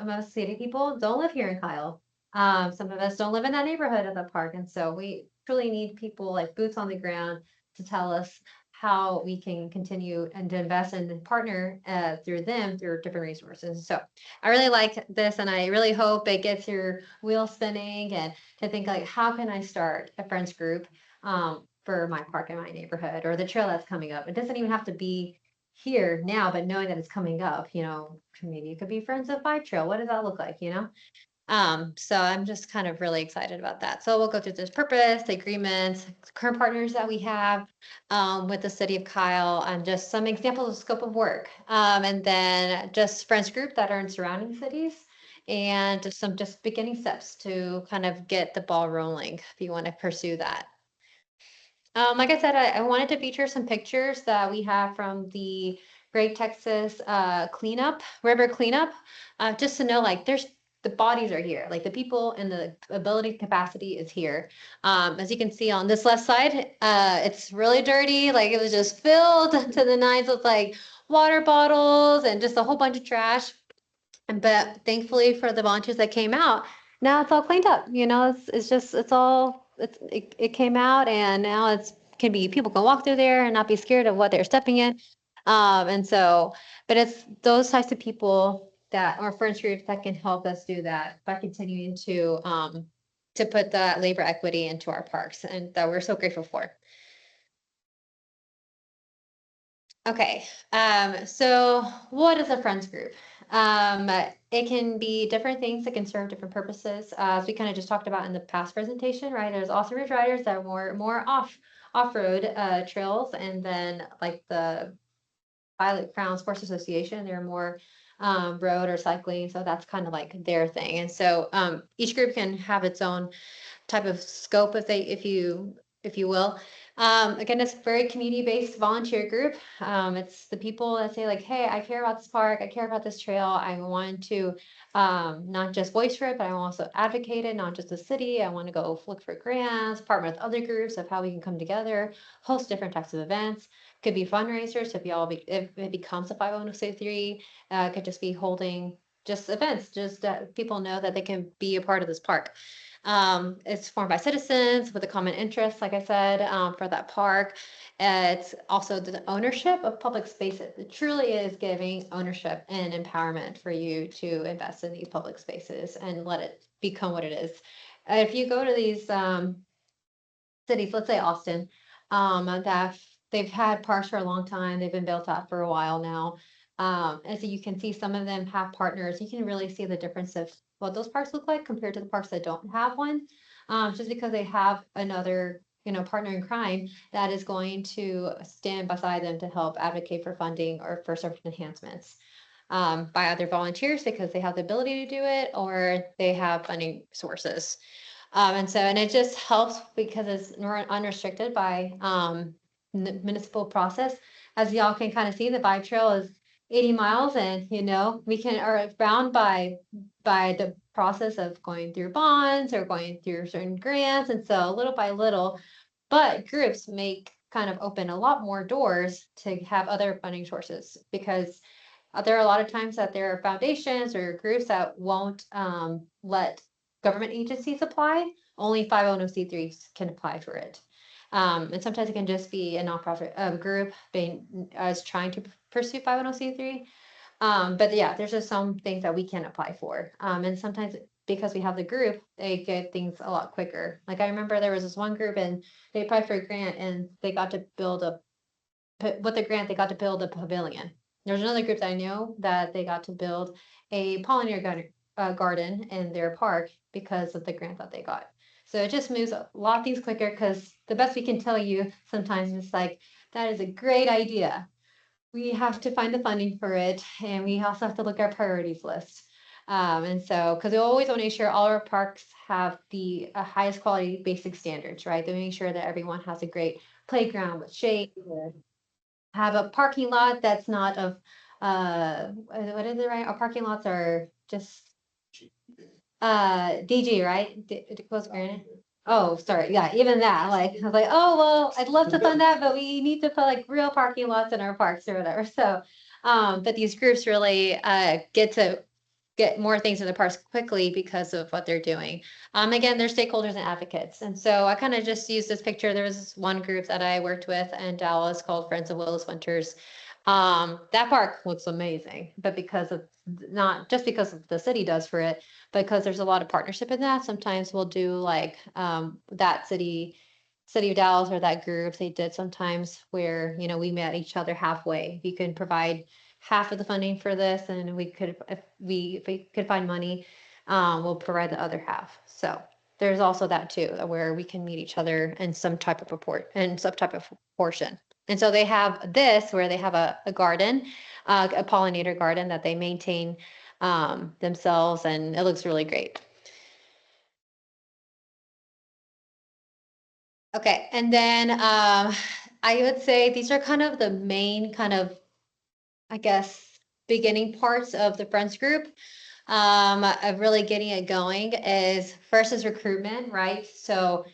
most city people don't live here in Kyle. Some of us don't live in that neighborhood of the park. And so we truly need people like boots on the ground to tell us how we can continue and to invest and partner through different resources. So I really like this, and I really hope it gets your wheels spinning and to think like, how can I start a friends group for my park in my neighborhood or the trail that's coming up? It doesn't even have to be here now, but knowing that it's coming up, maybe you could be friends of Vibe Trail. What does that look like, So I'm just kind of really excited about that. So we'll go through this purpose, the agreements, current partners that we have with the city of Kyle, and just some examples of scope of work. And then just friends group that are in surrounding cities, and just beginning steps to kind of get the ball rolling if you want to pursue that. Like I said, I wanted to feature some pictures that we have from the Great Texas cleanup, river cleanup. Just to know, like, there's the bodies are here, like the people and the ability capacity is here. As you can see on this left side, it's really dirty. Like it was just filled to the nines with like water bottles and just a whole bunch of trash. But thankfully for the volunteers that came out, now it's all cleaned up. You know, it's just it came out and now it's can be people can walk through there and not be scared of what they're stepping in. And so, but it's those types of people that are friends groups that can help us do that by continuing to put that labor equity into our parks and that we're so grateful for. Okay, so what is a friends group? It can be different things that can serve different purposes. As we kind of just talked about in the past presentation, right? There's also ridge riders that are more off-road trails, and then like the Violet Crown Sports Association, they're more road or cycling, so that's kind of like their thing. And so each group can have its own type of scope if you will. Again, it's a very community-based volunteer group. It's the people that say like, hey, I care about this park, I care about this trail, I want to not just voice for it, but I also advocate it, not just the city. I want to go look for grants, partner with other groups of how we can come together, host different types of events. Could be fundraisers if it becomes a 501c3, could just be holding just events, just people know that they can be a part of this park. It's formed by citizens with a common interest, like I said, for that park. It's also the ownership of public spaces. It truly is giving ownership and empowerment for you to invest in these public spaces and let it become what it is. If you go to these cities, let's say Austin, that they've had parks for a long time. They've been built out for a while now. And so you can see some of them have partners. You can really see the difference of what those parks look like compared to the parks that don't have one. Just because they have another, partner in crime that is going to stand beside them to help advocate for funding or for service enhancements. By other volunteers because they have the ability to do it or they have funding sources. And it just helps because it's unrestricted by municipal process. As y'all can kind of see, the bike trail is 80 miles and, we are bound by the process of going through bonds or going through certain grants. And so little by little, but groups make kind of open a lot more doors to have other funding sources because there are a lot of times that there are foundations or groups that won't let government agencies apply. Only 501c3s can apply for it. And sometimes it can just be a nonprofit group being trying to pursue 501c3. But yeah, there's just some things that we can apply for. And sometimes because we have the group, they get things a lot quicker. Like I remember there was this one group and they applied for a grant and they got to build with the grant, they got to build a pavilion. There's another group that I know that they got to build a pollinator garden in their park because of the grant that they got. So it just moves a lot of things quicker because the best we can tell you sometimes is like, that is a great idea. We have to find the funding for it and we also have to look at our priorities list. And so, because we always want to make sure all our parks have the highest quality basic standards, right? They make sure that everyone has a great playground with shade, have a parking lot that's not of, what is it, right? Our parking lots are just, DG, right? Close granted. Oh, sorry, yeah, even that, like, I was like, oh, well, I'd love to fund that, but we need to put like real parking lots in our parks or whatever, so. But these groups really, get to get more things in the parks quickly because of what they're doing. Again, they're stakeholders and advocates. And so I kind of just used this picture. There was this one group that I worked with in Dallas called Friends of Willis Winters. That park looks amazing, but because of not just because of the city does for it, because there's a lot of partnership in that. Sometimes we'll do like that city of Dallas or that group they did sometimes where we met each other halfway. You can provide half of the funding for this and we could if we could find money, we'll provide the other half. So there's also that too where we can meet each other in some type of report and some type of portion. And so they have this where they have a garden, a pollinator garden that they maintain themselves and it looks really great. Okay, and then I would say these are kind of the main kind of I guess, beginning parts of the Friends group, of really getting it going is first is recruitment, right? So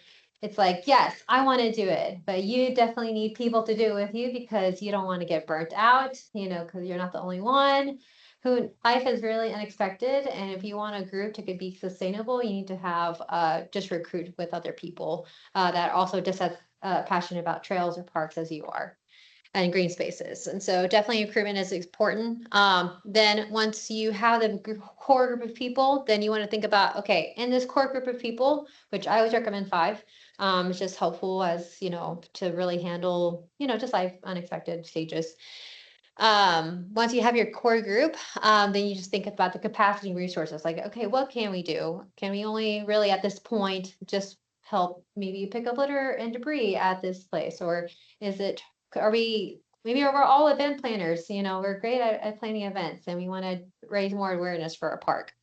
it's like, yes, I want to do it, but you definitely need people to do it with you because you don't want to get burnt out, because you're not the only one. Who life is really unexpected, and if you want a group to be sustainable, you need to have just recruit with other people that also just as passionate about trails or parks as you are and green spaces. And so definitely recruitment is important. Then once you have the core group of people, then you want to think about, okay, in this core group of people, which I always recommend 5, it's just helpful as, to really handle, just life unexpected stages. Once you have your core group, then you just think about the capacity and resources. Like, okay, what can we do? Can we only really at this point just help maybe pick up litter and debris at this place? Or is it, maybe we're all event planners, we're great at planning events and we want to raise more awareness for our park.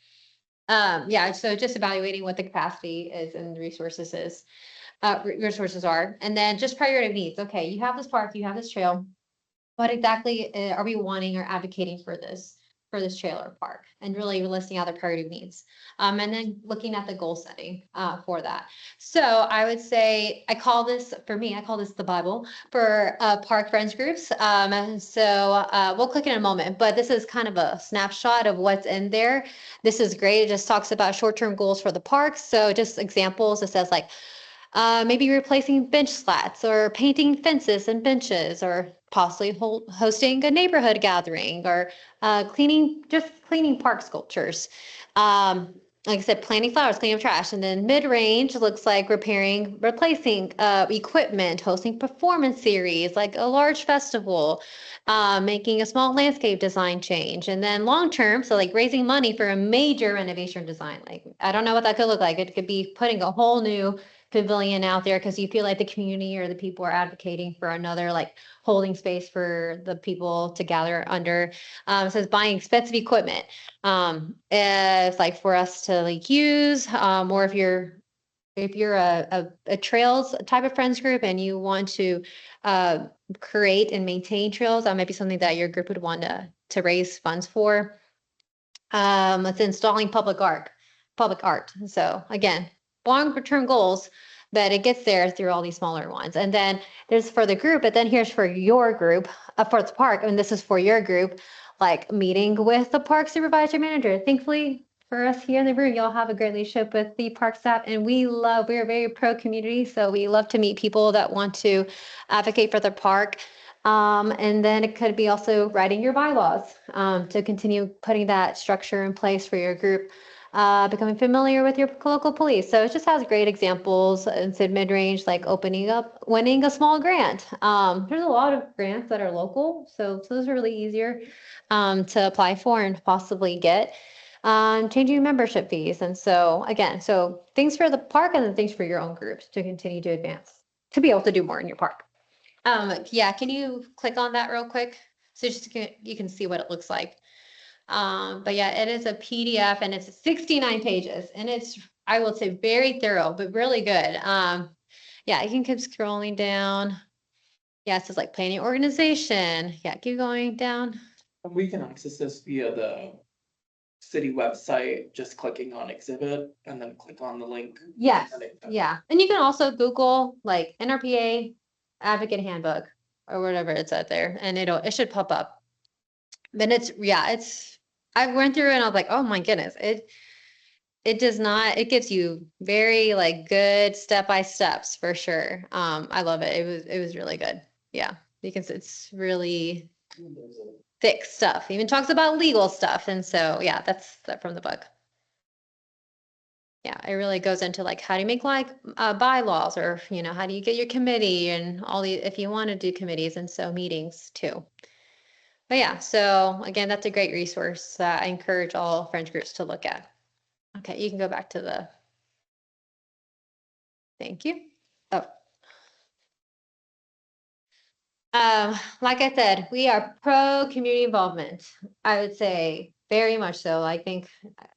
Yeah, so just evaluating what the capacity is and the resources are, and then just priority needs. Okay, you have this park, you have this trail. What exactly are we wanting or advocating for this trailer park, and really listing out the priority needs, and then looking at the goal setting for that. So I would say I call this the Bible for park friends groups. We'll click in a moment, but this is kind of a snapshot of what's in there. This is great. It just talks about short-term goals for the parks. So just examples. It says like maybe replacing bench slats or painting fences and benches, or possibly hosting a neighborhood gathering, or cleaning park sculptures. Like I said, planting flowers, cleaning up trash. And then mid-range looks like replacing equipment, hosting performance series, like a large festival, making a small landscape design change. And then long-term, so like raising money for a major renovation design. Like, I don't know what that could look like. It could be putting a whole new pavilion out there because you feel like the community or the people are advocating for another like holding space for the people to gather under. It says buying expensive equipment. It's like for us to like use, or if you're a trails type of friends group and you want to create and maintain trails, that might be something that your group would want to raise funds for. It's installing public art. So again, long-term goals, but it gets there through all these smaller ones. And then there's for the group, but then here's for your group, for the park, and this is for your group, like meeting with the park supervisor manager. Thankfully, for us here in the room, y'all have a great relationship with the park staff, and we're very pro community, so we love to meet people that want to advocate for the park. And then it could be also writing your bylaws to continue putting that structure in place for your group, becoming familiar with your local police. So it just has great examples. And said mid-range, like winning a small grant. There's a lot of grants that are local, so those are really easier to apply for and possibly get. Changing membership fees. And so again, so things for the park and then things for your own groups to continue to advance, to be able to do more in your park. Yeah, can you click on that real quick? So you can see what it looks like. But yeah, it is a PDF and it's 69 pages and it's, I will say, very thorough, but really good. Yeah, you can keep scrolling down. Yeah, it says like planning organization. Yeah, keep going down. And we can access this via the city website, just clicking on exhibit and then click on the link. Yes, yeah. And you can also Google like NRPA Advocate Handbook or whatever it's out there, and it should pop up. But I went through it and I was like, oh my goodness, it does not, it gives you very like good step-by-steps for sure. I love it. It was really good. Yeah, because it's really thick stuff. Even talks about legal stuff. And so, yeah, that's that from the book. Yeah, it really goes into like how do you make like bylaws, or how do you get your committee and all the, if you want to do committees, and so meetings too. But yeah, so again, that's a great resource that I encourage all Friends groups to look at. Okay, you can go back to the. Thank you. Oh. Like I said, we are pro community involvement. I would say very much so. I think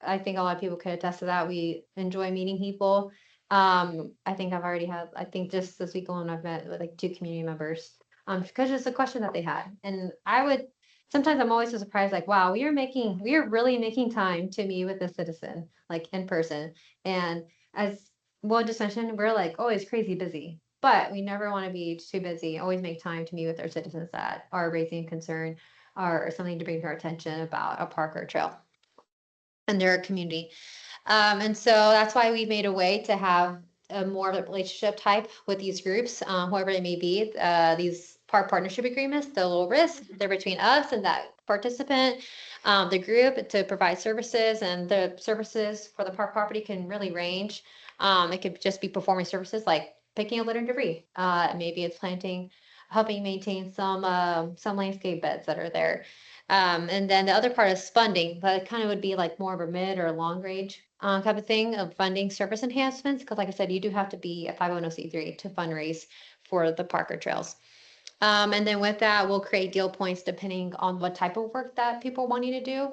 a lot of people can attest to that. We enjoy meeting people. I think I think just this week alone, I've met with like 2 community members. Because it's a question that they had. And I would sometimes I'm always so surprised, like, wow, we are really making time to meet with a citizen, like in person. And as Will just mentioned, we're like always crazy busy, but we never want to be too busy. Always make time to meet with our citizens that are raising concern or something to bring to our attention about a park or trail and their community. And so that's why we made a way to have a more of a relationship type with these groups, whoever they may be. These park partnership agreements, the low risk, they're between us and that participant, the group to provide services, and the services for the park property can really range. It could just be performing services like picking up litter and debris. Maybe it's planting, helping maintain some landscape beds that are there. And then the other part is funding, but it kind of would be like more of a mid or long range type of thing of funding service enhancements. Because like I said, you do have to be a 501c3 to fundraise for the Parker Trails. And then with that, we'll create deal points depending on what type of work that people want you to do.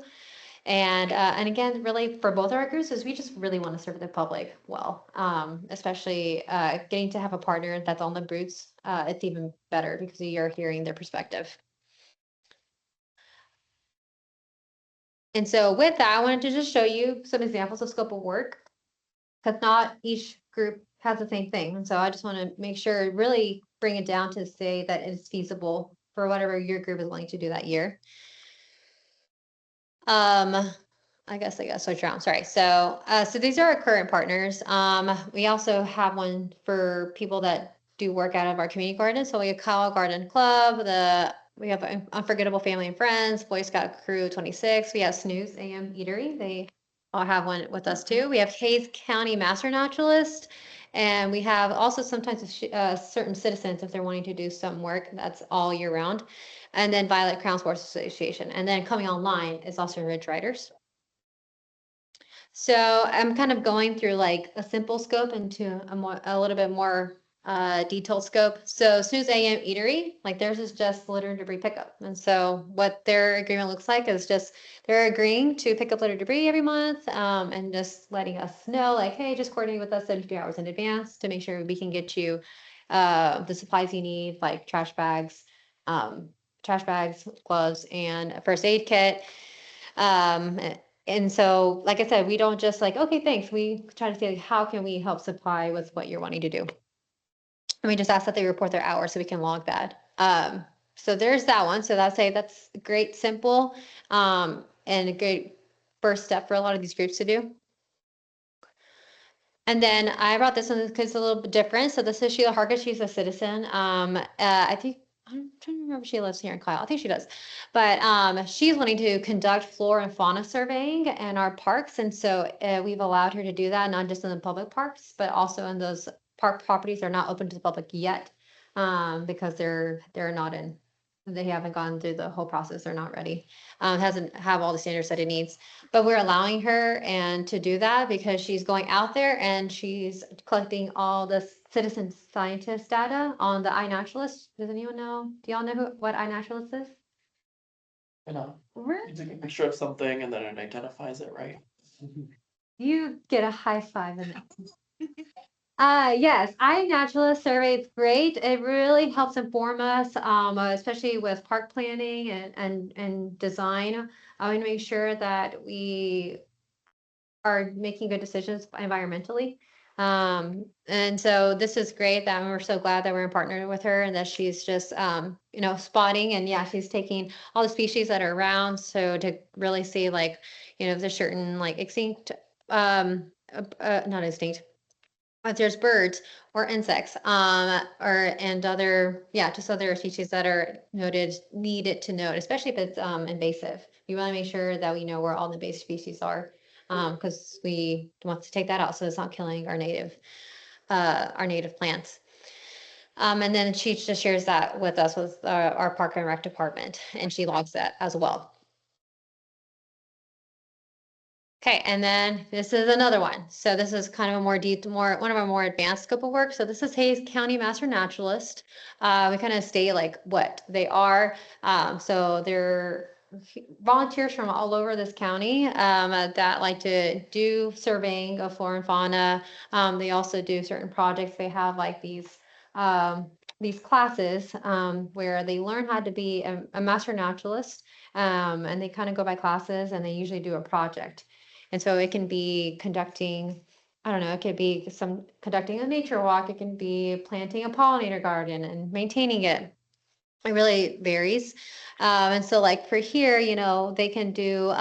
And again, really for both our groups is we just really want to serve the public well, especially getting to have a partner that's on the roots. It's even better because you're hearing their perspective. And so with that, I wanted to just show you some examples of scope of work, because not each group has the same thing. And so I just want to make sure, really bring it down to say that it's feasible for whatever your group is willing to do that year. I guess switch around. Sorry. So these are our current partners. We also have one for people that do work out of our community garden. So we have Kyle Garden Club, we have Unforgettable Family and Friends, Boy Scout Crew 26. We have Snooze AM Eatery. They all have one with us too. We have Hayes County Master Naturalist. And we have also sometimes certain citizens, if they're wanting to do some work, that's all year round. And then Violet Crown Sports Association. And then coming online is also Ridge Riders. So I'm kind of going through like a simple scope into a little bit more detailed scope. So Snooze AM Eatery, like theirs is just litter and debris pickup. And so what their agreement looks like is just they're agreeing to pick up litter debris every month, and just letting us know like, hey, just coordinate with us 72 hours in advance to make sure we can get you the supplies you need, like trash bags, gloves, and a first aid kit. And so, like I said, we don't just like, okay, thanks. We try to say, like, how can we help supply with what you're wanting to do? And we just ask that they report their hours so we can log that. So there's that one. So that's great, simple, and a great first step for a lot of these groups to do. And then I brought this one because it's a little bit different. So this is Sheila Harkett. She's a citizen. I think I'm trying to remember if she lives here in Kyle. I think she does. But she's wanting to conduct flora and fauna surveying in our parks. And so we've allowed her to do that, not just in the public parks, but also in those park properties that are not open to the public yet, because they haven't gone through the whole process. They're not ready. Hasn't have all the standards that it needs. But we're allowing her and to do that because she's going out there and she's collecting all the citizen scientist data on the iNaturalist. Does anyone know? Do y'all know what iNaturalist is? You know, Really? you take a picture of something and then it identifies it, right? You get a high five in it. Yes, iNaturalist survey is great. It really helps inform us, especially with park planning and design. I want to make sure that we are making good decisions environmentally. And so this is great that we're so glad that we're in partner with her and that she's just, spotting, and yeah, she's taking all the species that are around. So to really see like, if there's certain like extinct, not extinct, if there's birds or insects, and other, just other species that are needed to note, especially if it's invasive. We want to make sure that we know where all the invasive species are, because we want to take that out so it's not killing our native plants. And then she just shares that with us with our Park and Rec department, and she logs that as well. Okay, and then this is another one. So this is kind of a one of our more advanced scope of work. So this is Hayes County Master Naturalist. We kind of state like what they are. So they're volunteers from all over this county that like to do surveying of flora and fauna. They also do certain projects. They have like these these classes where they learn how to be a master naturalist, and they kind of go by classes, and they usually do a project. And so it can be conducting, I don't know, it could be conducting a nature walk, it can be planting a pollinator garden and maintaining it. It really varies. And so like for here, you know, they can do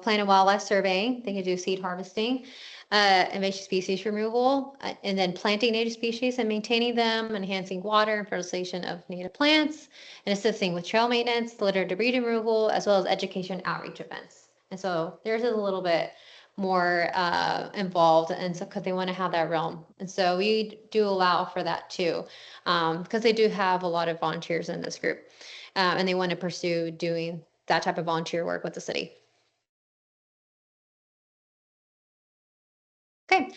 plant and wildlife surveying, they can do seed harvesting, invasive species removal, and then planting native species and maintaining them, enhancing water and fertilization of native plants, and assisting with trail maintenance, litter debris removal, as well as education outreach events. And so theirs is a little bit more involved, and so because they want to have that realm. And so we do allow for that too, because they do have a lot of volunteers in this group, and they want to pursue doing that type of volunteer work with the city. Okay,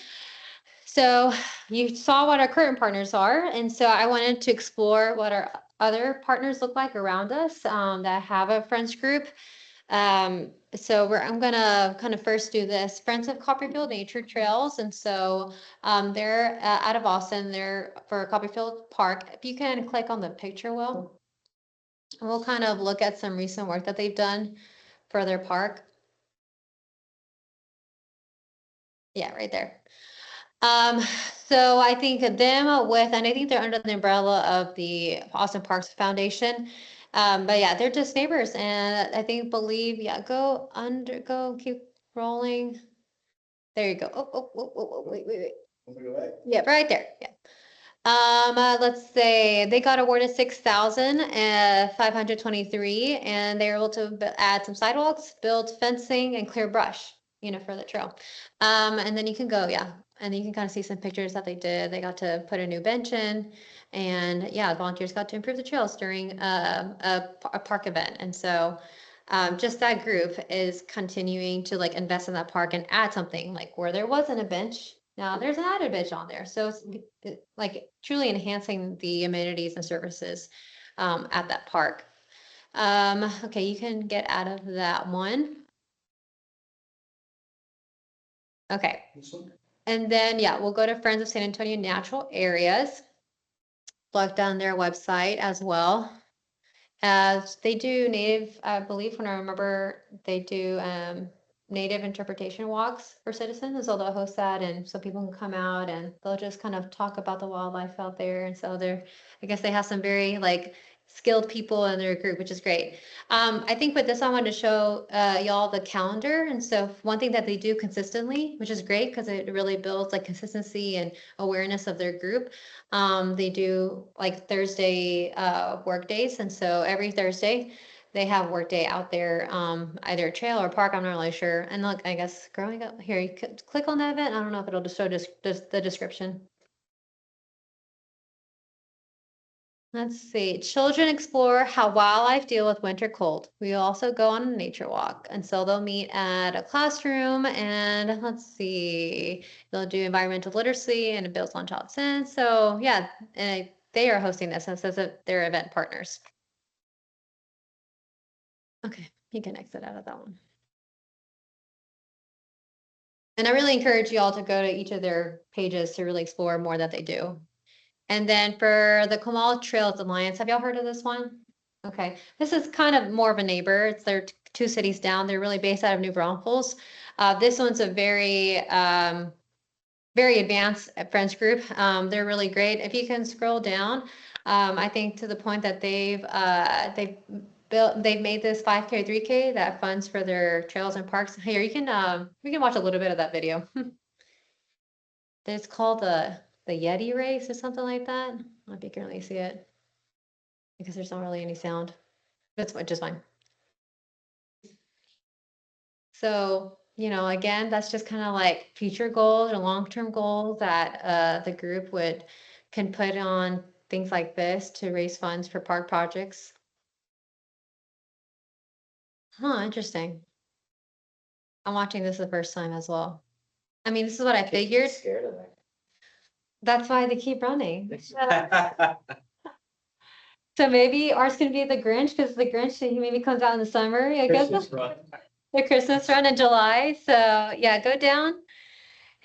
so you saw what our current partners are, and so I wanted to explore what our other partners look like around us that have a friends group. So I'm gonna kind of first do this Friends of Copperfield Nature Trails, and so they're out of Austin. They're for Copperfield Park. If you can click on the picture, we'll kind of look at some recent work that they've done for their park. Yeah, right there. So I think them with, and I think they're under the umbrella of the Austin Parks Foundation. But yeah, they're just neighbors, and I believe, yeah, go, keep rolling. There you go. Wait. Yeah, right there. Yeah. Let's say they got awarded 6,523, and they were able to add some sidewalks, build fencing, and clear brush, you know, for the trail. And then you can go, yeah, and you can kind of see some pictures that they did. They got to put a new bench in, and yeah, volunteers got to improve the trails during a park event. And so just that group is continuing to like invest in that park and add something like where there wasn't a bench. Now there's an added bench on there. So it's like truly enhancing the amenities and services at that park. Okay, you can get out of that one. Okay. And then, yeah, we'll go to Friends of San Antonio Natural Areas. Look down their website as well. As they do native, I believe when I remember, they do native interpretation walks for citizens. And so they'll host that, and so people can come out and they'll just kind of talk about the wildlife out there. And so I guess they have some very like skilled people in their group, which is great. I think with this, I wanted to show y'all the calendar. And so one thing that they do consistently, which is great because it really builds like consistency and awareness of their group. They do like Thursday work days. And so every Thursday they have work day out there, either trail or park, I'm not really sure. And look, I guess growing up here, you could click on that event. I don't know if it'll just show just the description. Let's see, children explore how wildlife deal with winter cold. We also go on a nature walk. And so they'll meet at a classroom, and let's see, they'll do environmental literacy, and it builds on child sense. So yeah, and they are hosting this, and says that they're event partners. Okay, you can exit out of that one. And I really encourage you all to go to each of their pages to really explore more that they do. And then for the Comal Trails Alliance, have y'all heard of this one? Okay, this is kind of more of a neighbor. It's they're 2 cities down. They're really based out of New Braunfels. This one's a very advanced friends group. They're really great. If you can scroll down, I think to the point that they've made this 5K, 3K that funds for their trails and parks. Here, you can we can watch a little bit of that video. It's called the Yeti race or something like that. I don't know if you can really see it because there's not really any sound. That's just fine. So, you know, again, that's just kind of like future goals or long-term goals that the group can put on things like this to raise funds for park projects. Huh, interesting. I'm watching this the first time as well. I mean, this is what I figured. Scared of that. That's why they keep running. So maybe ours can be the Grinch, because the Grinch, he maybe comes out in the summer, I guess. Christmas run. The Christmas run in July. So yeah, go down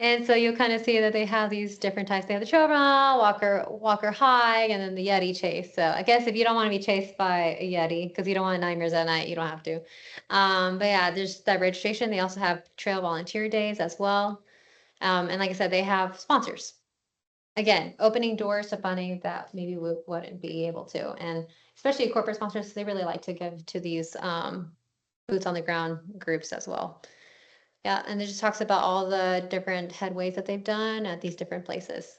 And so you'll kind of see that they have these different types. They have the trail run, walker hike, and then the Yeti chase. So I guess if you don't want to be chased by a Yeti, because you don't want nightmares at night, you don't have to. But yeah, there's that registration. They also have trail volunteer days as well. And like I said, they have sponsors. Again, opening doors to funding that maybe we wouldn't be able to. And especially corporate sponsors, they really like to give to these boots on the ground groups as well. Yeah, and it just talks about all the different headways that they've done at these different places.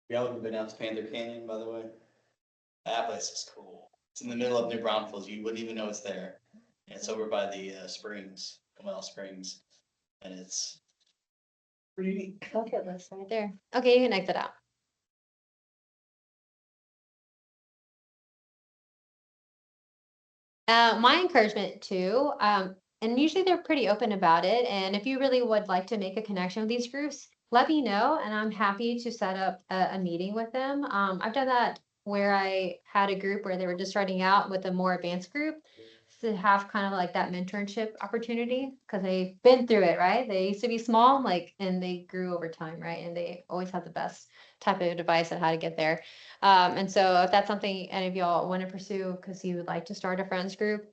Y'all ever been out to Panther Canyon, by the way? That place is cool. It's in the middle of New Braunfels. You wouldn't even know it's there. And it's over by the springs, Comal Springs. And it's pretty neat. Bucket list right there. Okay, you can exit out. My encouragement too, and usually they're pretty open about it. And if you really would like to make a connection with these groups, let me know, and I'm happy to set up a meeting with them. I've done that where I had a group where they were just starting out with a more advanced group to have kind of like that mentorship opportunity because they've been through it, right? They used to be small, like, and they grew over time, right? And they always had the best type of advice on how to get there. And so if that's something any of y'all want to pursue because you would like to start a friends group,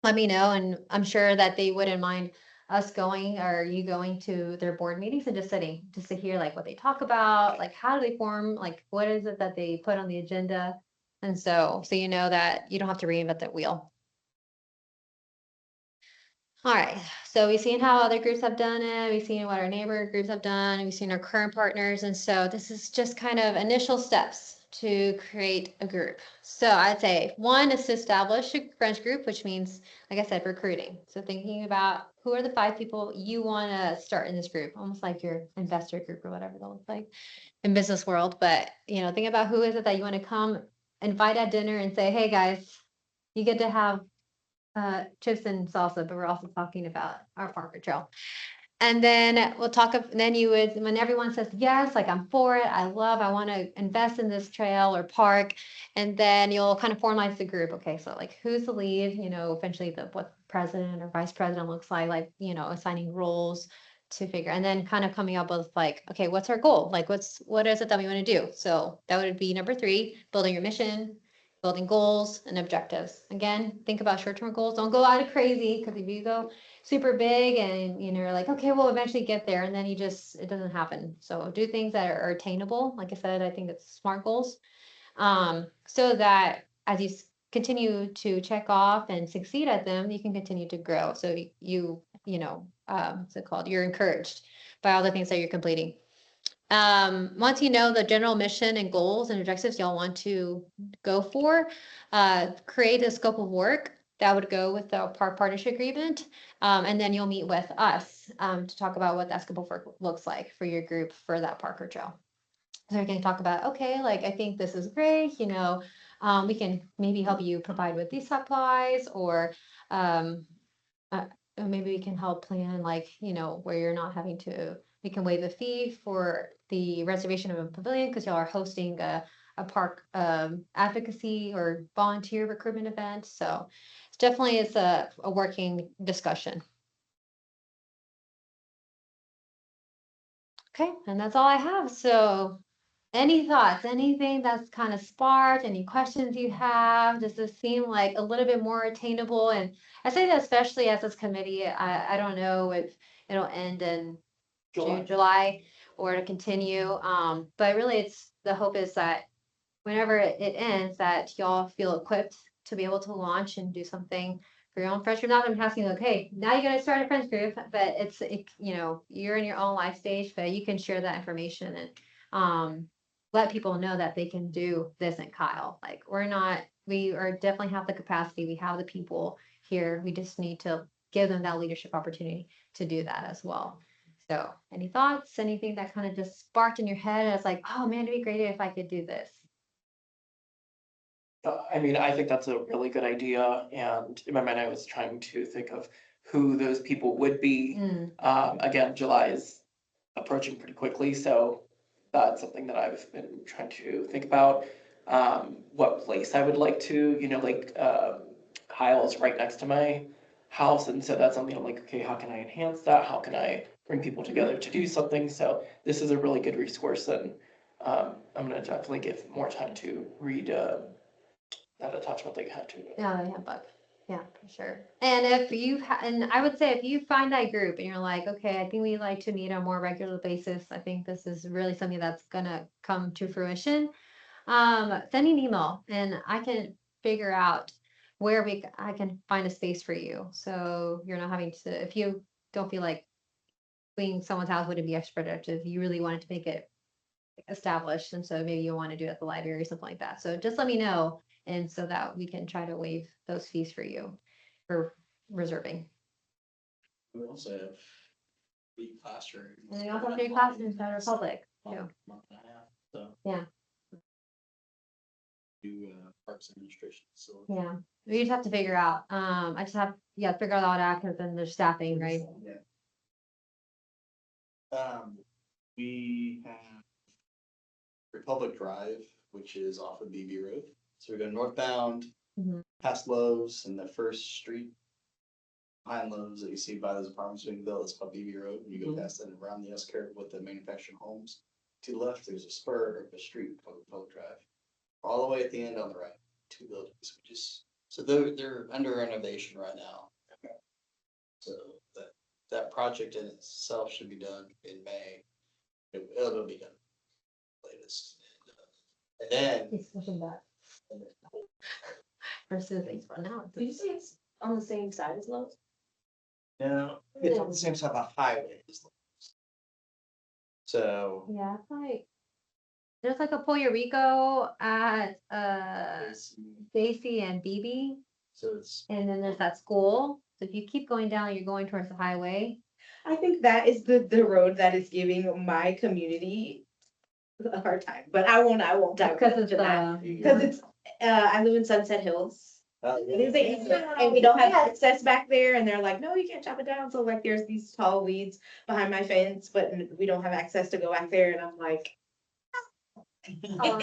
let me know. And I'm sure that they wouldn't mind us going or you going to their board meetings and just sitting just to hear like what they talk about, like how do they form, like what is it that they put on the agenda. And so you know that you don't have to reinvent the wheel. All right, so we've seen how other groups have done it. We've seen what our neighbor groups have done. We've seen our current partners. And so this is just kind of initial steps to create a group. So I'd say one is to establish a friends group, which means, like I said, recruiting. So thinking about who are the 5 people you want to start in this group, almost like your investor group or whatever they'll look like in business world. But, you know, think about who is it that you want to come invite at dinner and say, hey guys, you get to have chips and salsa, but we're also talking about our Parker Trail. And then we'll talk, then you would, when everyone says, yes, like I'm for it, I want to invest in this trail or park. And then you'll kind of formalize the group. Okay, so like who's the lead, you know, eventually what president or vice president looks like, you know, assigning roles to figure, and then kind of coming up with like, okay, what's our goal? Like what is it that we want to do? So that would be number 3, building your mission, building goals and objectives. Again, think about short-term goals. Don't go out of crazy because if you go super big and you know you're like, okay, we'll eventually get there, and then it doesn't happen. So do things that are attainable. Like I said, I think it's SMART goals. So that as you continue to check off and succeed at them, you can continue to grow. So you know, what's it called? You're encouraged by all the things that you're completing. Once you know the general mission and goals and objectives y'all want to go for, create a scope of work that would go with the park partnership agreement. And then you'll meet with us to talk about what that scope of work looks like for your group for that Parker Trail. So we're going to talk about, okay, like I think this is great, you know, we can maybe help you provide with these supplies or maybe we can help plan like, you know, where you're not having to, we can waive the fee for the reservation of a pavilion because y'all are hosting a park advocacy or volunteer recruitment event. So it's definitely a working discussion. Okay, and that's all I have. So any thoughts, anything that's kind of sparked, any questions you have? Does this seem like a little bit more attainable? And I say that especially as this committee, I don't know if it'll end in June, July, or to continue. But really it's, the hope is that whenever it ends, that y'all feel equipped to be able to launch and do something for your own friends group. Not that I'm asking, okay, now you're gonna start a friends group, but you know, you're in your own life stage, but you can share that information and let people know that they can do this in Kyle. Like we are definitely have the capacity, we have the people here. We just need to give them that leadership opportunity to do that as well. So any thoughts, anything that kind of just sparked in your head and it's like, oh man, it'd be great if I could do this. I mean, I think that's a really good idea, and in my mind, I was trying to think of who those people would be. Again, July is approaching pretty quickly, so that's something that I've been trying to think about. What place I would like to, you know, like Kyle is right next to my house, and so that's something I'm like, okay, how can I enhance that? How can I bring people together to do something. So this is a really good resource, and I'm gonna definitely give more time to read that attachment that you had to. Yeah, the handbook. Yeah, for sure. And if you and I would say if you find that group and you're like, okay, I think we like to meet on a more regular basis. I think this is really something that's gonna come to fruition. Send me an email and I can figure out where I can find a space for you. So you're not having to, if you don't feel like being someone's house wouldn't be extra productive, you really wanted to make it established. And so maybe you want to do it at the library or something like that. So just let me know. And so that we can try to waive those fees for you for reserving. We also have 3 classrooms. And we also have 3 classrooms that are public too. Month and a half, so. Yeah. Do parks administration facility. Yeah, we just have to figure out, I just have, figure out all that, cause then there's staffing, right? Yeah. We have Republic Drive, which is off of BB Road. So we go northbound, Mhm. past Lowe's and the first street. Behind Lowe's that you see by those apartments being built, it's called BB Road. And you go past that and around the S curve with the manufactured homes. To the left, there's a spur of a street called Republic Drive. All the way at the end on the right, 2 buildings, so they're under renovation right now. So that project in itself should be done in May. It'll be done latest. And then, He's pushing back versus April now. Did you say it's on the same side as Lowe's? no, it's on the same side of the highway. as Lowe's. So. Yeah, it's like, there's like a Puerto Rico at, Stacy and BB, So it's, and then there's that school. So if you keep going down, you're going towards the highway. I think that is the road that is giving my community a hard time, but I won't dive Cause into it's, that. Cause it's, I live in Sunset Hills. uh, It is a easement, and we don't have access back there, and they're like, no, you can't chop it down, so like, there's these tall weeds behind my fence, but we don't have access to go back there, and I'm like. oh,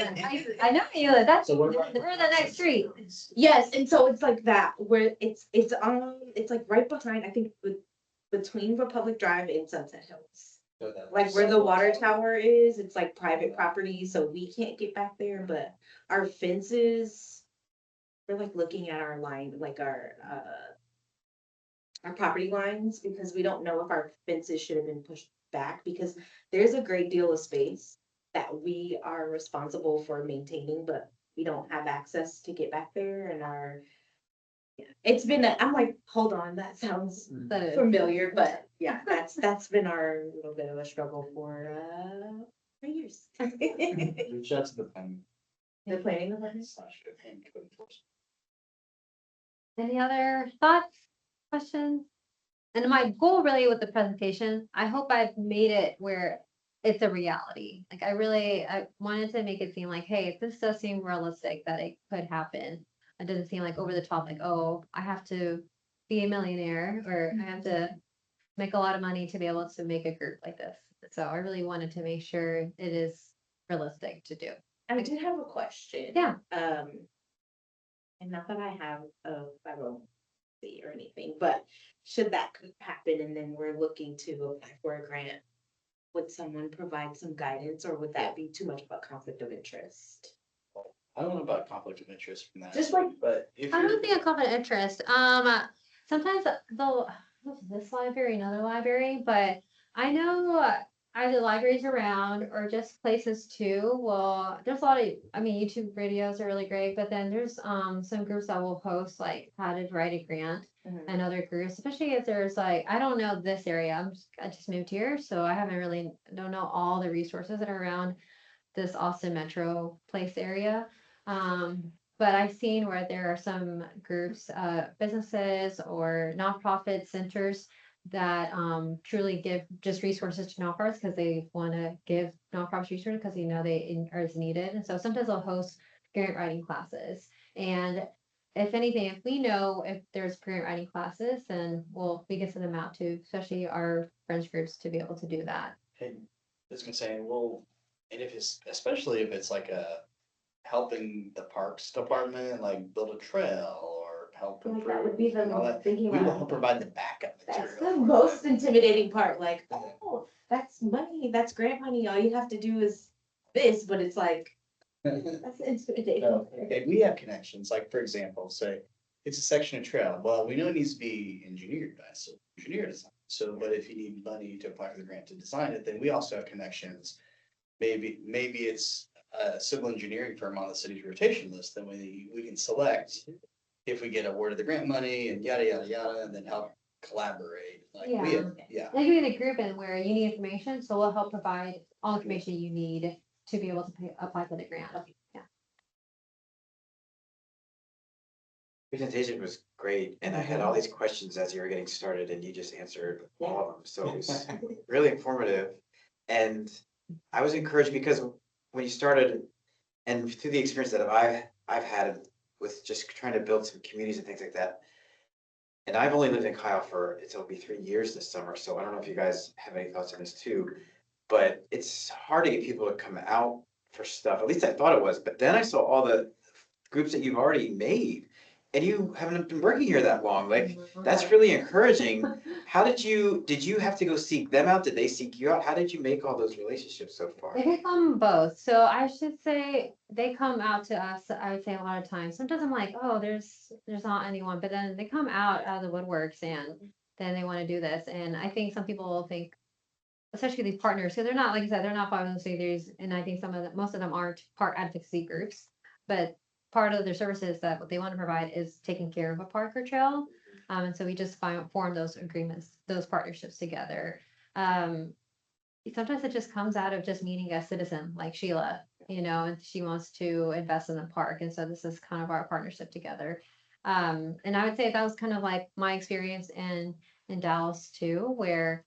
I know you, that's, So we're what the about- next street. Yes, and so it's like that, where it's like right behind, I think, between Republic Drive and Sunset Hills. Like where the water tower is, it's like private property, so we can't get back there, but our fences. We're like looking at our line, like our property lines, because we don't know if our fences should have been pushed back, because there's a great deal of space that we are responsible for maintaining, but we don't have access to get back there, and it's been, I'm like, hold on, that sounds That is. familiar, but yeah, that's been our little bit of a struggle for years. Reach out to the planning. The planning department. And code enforcement. Any other thoughts, questions? And my goal really with the presentation, I hope I've made it where it's a reality. Like I wanted to make it seem like, hey, this does seem realistic that it could happen. It doesn't seem like over the top, like, oh, I have to be a millionaire or I have to make a lot of money to be able to make a group like this. So I really wanted to make sure it is realistic to do. I did have a question. Yeah. And not that I have a 501c or anything, but should that happen and then we're looking to apply for a grant, would someone provide some guidance, or would that be too much of a conflict of interest? I don't know about conflict of interest from that. Just like- But if I you're. don't think a conflict of interest. Sometimes they'll this library, another library, but I know either libraries around or just places too. Well, there's a lot of, I mean, YouTube videos are really great, but then there's some groups that will post like how to write a grant and other groups, especially if there's like, I don't know this area. I just moved here, so I don't know all the resources that are around this Austin Metro place area. But I've seen where there are some groups, businesses or nonprofit centers that truly give just resources to nonprofits because they want to give nonprofits resources because they are needed. And so sometimes they'll host grant writing classes. And if anything, if we know if there's grant writing classes, then we can send them out to, especially our friends groups, to be able to do that. And I was gonna say, and if it's, especially if it's like helping the parks department, like build a trail or help Like improve. that would be and all the that, thinking We will about. help provide the backup That's material. the most intimidating part, like, oh, that's money, that's grant money, all you have to do is this, but it's like, that's intimidating. So, okay, we have connections, like, for example, say, it's a section of trail, well, we know it needs to be engineered by, so engineer design. So, but if you need money to apply for the grant to design it, then we also have connections. Maybe it's a civil engineering firm on the city's rotation list, then we can select. If we get awarded the grant money and yada, yada, yada, and then help collaborate, like, we have, yeah. They give you the group in where you need information, so we'll help provide all the information you need to be able to apply for the grant. Yeah. Presentation was great, and I had all these questions as you were getting started, and you just answered all of them, so it was really informative. And I was encouraged because when you started, and through the experience that I've had with just trying to build some communities and things like that. And I've only lived in Kyle for, it'll be 3 years this summer, so I don't know if you guys have any thoughts on this too. But it's hard to get people to come out for stuff, at least I thought it was, but then I saw all the groups that you've already made. And you haven't been working here that long, like, that's really encouraging. How did you have to go seek them out? Did they seek you out? How did you make all those relationships so far? They can come both. So I should say they come out to us, I would say a lot of times. Sometimes I'm like, oh, there's not anyone, but then they come out of the woodworks and then they want to do this. And I think some people will think, especially these partners, because they're not, like I said, they're not 501c3s, and I think most of them aren't park advocacy groups, but part of their services that what they want to provide is taking care of a park or trail. And so we just form those agreements, those partnerships together. Sometimes it just comes out of just meeting a citizen like Sheila, and she wants to invest in the park. And so this is kind of our partnership together. And I would say that was kind of like my experience in Dallas too, where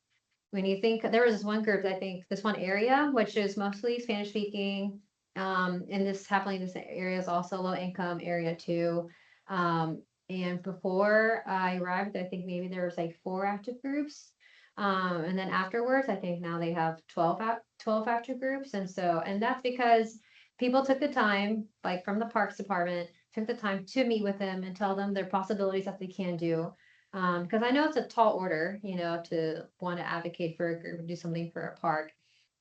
when you think there was this one group, I think this one area, which is mostly Spanish speaking. And this area is also low income area too. And before I arrived, I think maybe there was like 4 active groups. And then afterwards, I think now they have 12 active groups. And that's because people took the time, like from the Parks Department, took the time to meet with them and tell them their possibilities that they can do. Because I know it's a tall order, to want to advocate for a group, do something for a park.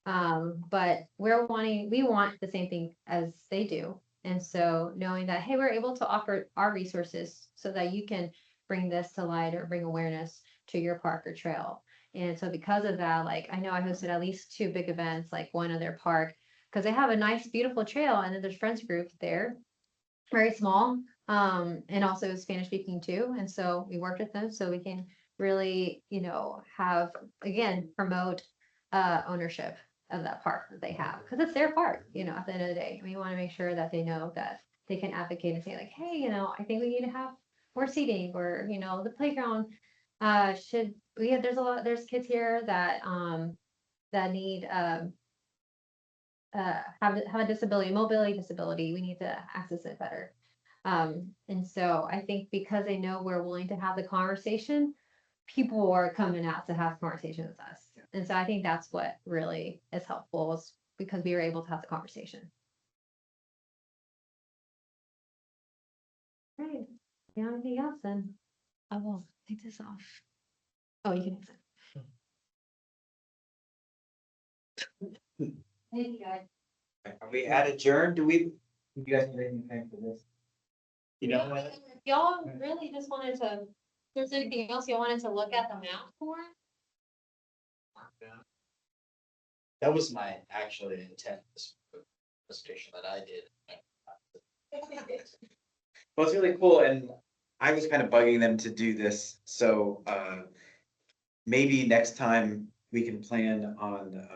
But we want the same thing as they do. And so knowing that, hey, we're able to offer our resources so that you can bring this to light or bring awareness to your park or trail. And so because of that, like, I know I hosted at least 2 big events, like one of their park, because they have a nice, beautiful trail. And then there's friends group there, very small, and also Spanish speaking too. And so we worked with them so we can really, have, again, promote ownership of that park that they have, because it's their park, at the end of the day. We want to make sure that they know that they can advocate and say like, hey, I think we need to have more seating, or, the playground there's kids here that need have a disability, mobility disability. We need to access it better. And so I think because they know we're willing to have the conversation, people are coming out to have conversation with us. And so I think that's what really is helpful, is because we were able to have the conversation. Right. You have anything else then? I will take this off. Oh, you can exit. Thank you, guys. Are we at adjourn? Do you guys need anything for this? You know what? If y'all really just wanted to, if there's anything else you wanted to look at the map for? That was my actually intent, this presentation that I did. Well, it's really cool, and I was kind of bugging them to do this, so maybe next time we can plan on,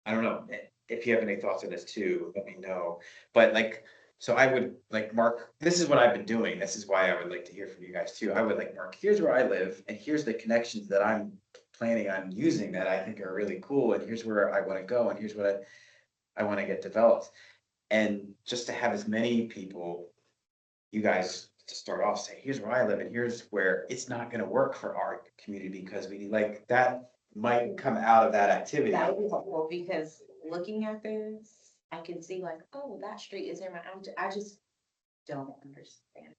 I don't know, if you have any thoughts on this too, let me know. But like, so I would like Mark, this is what I've been doing, this is why I would like to hear from you guys too. I would like, Mark, here's where I live, and here's the connections that I'm planning on using that I think are really cool, and here's where I want to go, and here's what I want to get developed. And just to have as many people, you guys, to start off, say, here's where I live, and here's where it's not gonna work for our community, because we need, like, that might come out of that activity. That would be helpful, because looking at this, I can see like, oh, that street is in I just don't understand.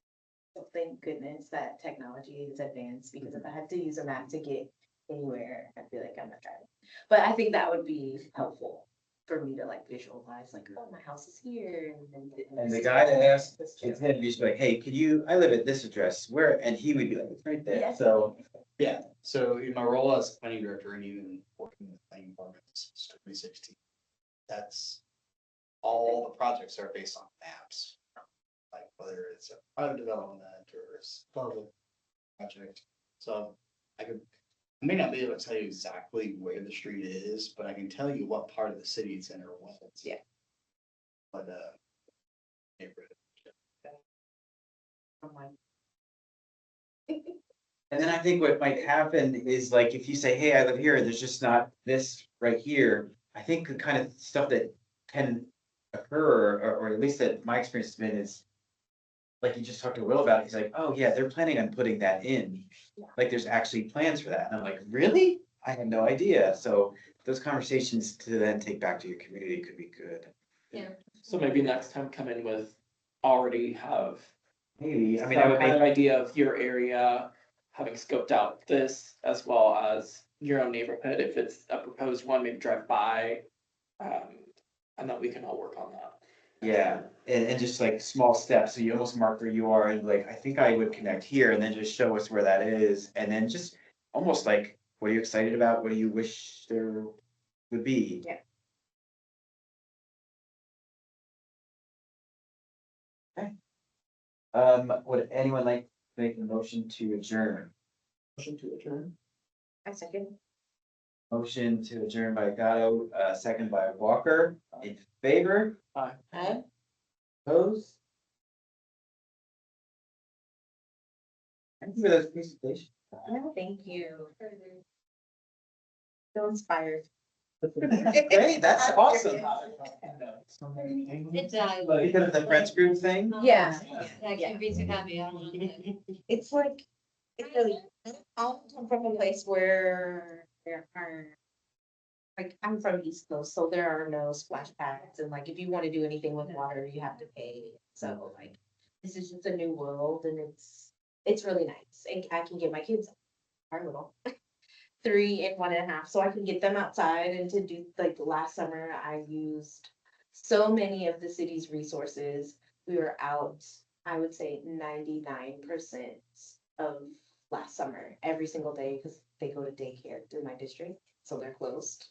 So thank goodness that technology is advanced, because if I had to use a map to get anywhere, I feel like I'm not driving. But I think that would be helpful for me to like visualize, like, oh, my house is here, and then. And the guy that asked, it's him, he's like, hey, can you, I live at this address, where, and he would be like, it's right there, Yes. so. Yeah, so in my role as planning director and even working with planning departments since 2016, that's all the projects are based on maps. Like whether it's a private development or it's a public project. So I may not be able to tell you exactly where the street is, but I can tell you what part of the city it's in or what it's. Yeah. But neighborhood. I'm like, And then I think what might happen is like, if you say, hey, I live here, there's just not this right here. I think the kind of stuff that can occur, or at least that my experience has been is. Like you just talked to Will about, it, he's like, oh yeah, they're planning on putting that in. Yeah. Like there's actually plans for that. And I'm like, really? I had no idea. So those conversations to then take back to your community could be good. Yeah. So maybe next time come in with already have Maybe, I mean, some I would kind of make, idea of your area, having scoped out this as well as your own neighborhood. If it's a proposed one, maybe drive by. And then we can all work on that. yeah, and just like small steps. So you almost mark where you are and like, I think I would connect here and then just show us where that is. And then just almost like, what are you excited about? What do you wish there would be? Yeah. Would anyone like to make a motion to adjourn? Motion to adjourn. I second. Motion to adjourn by Gatto, second by Walker, in favor, Aye. opposed? Thank you for those presentations. No, thank you. So inspired. Great, that's awesome. It does. Because of the French group thing? Yeah. That can be too heavy, I don't know. It's like, it's really, I come from a place where there are. Like, I'm from East Coast, so there are no splash pads, and like, if you wanna do anything with water, you have to pay, so like. This is just a new world, and it's really nice, and I can get my kids, are little. 3 and 1.5, so I can get them outside and to do, like, last summer, I used so many of the city's resources. We were out, I would say 99% of last summer, every single day, because they go to daycare through my district, so they're closed.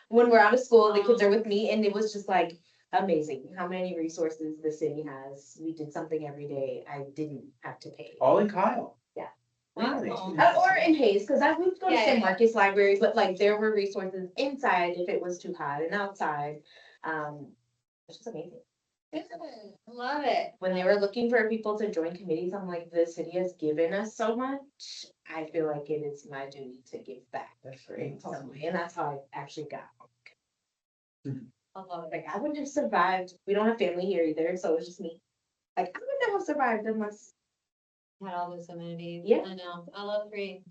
When we're out of school, the kids are with me, and it was just like amazing how many resources the city has. We did something every day. I didn't have to pay. All in Kyle. Yeah. Really? Or in Hayes, because I would go to Yeah, San yeah. Marcos Library, but like there were resources inside if it was too hot and outside. It's just amazing. Love it. When they were looking for people to join committees, I'm like, the city has given us so much. I feel like it is my duty to give back. That's In some way, and that's how I actually got. I love it. Like, I wouldn't have survived. We don't have family here either, so it's just me. Like, I wouldn't have survived unless. Had all those amenities. Yeah. I know, I love reading.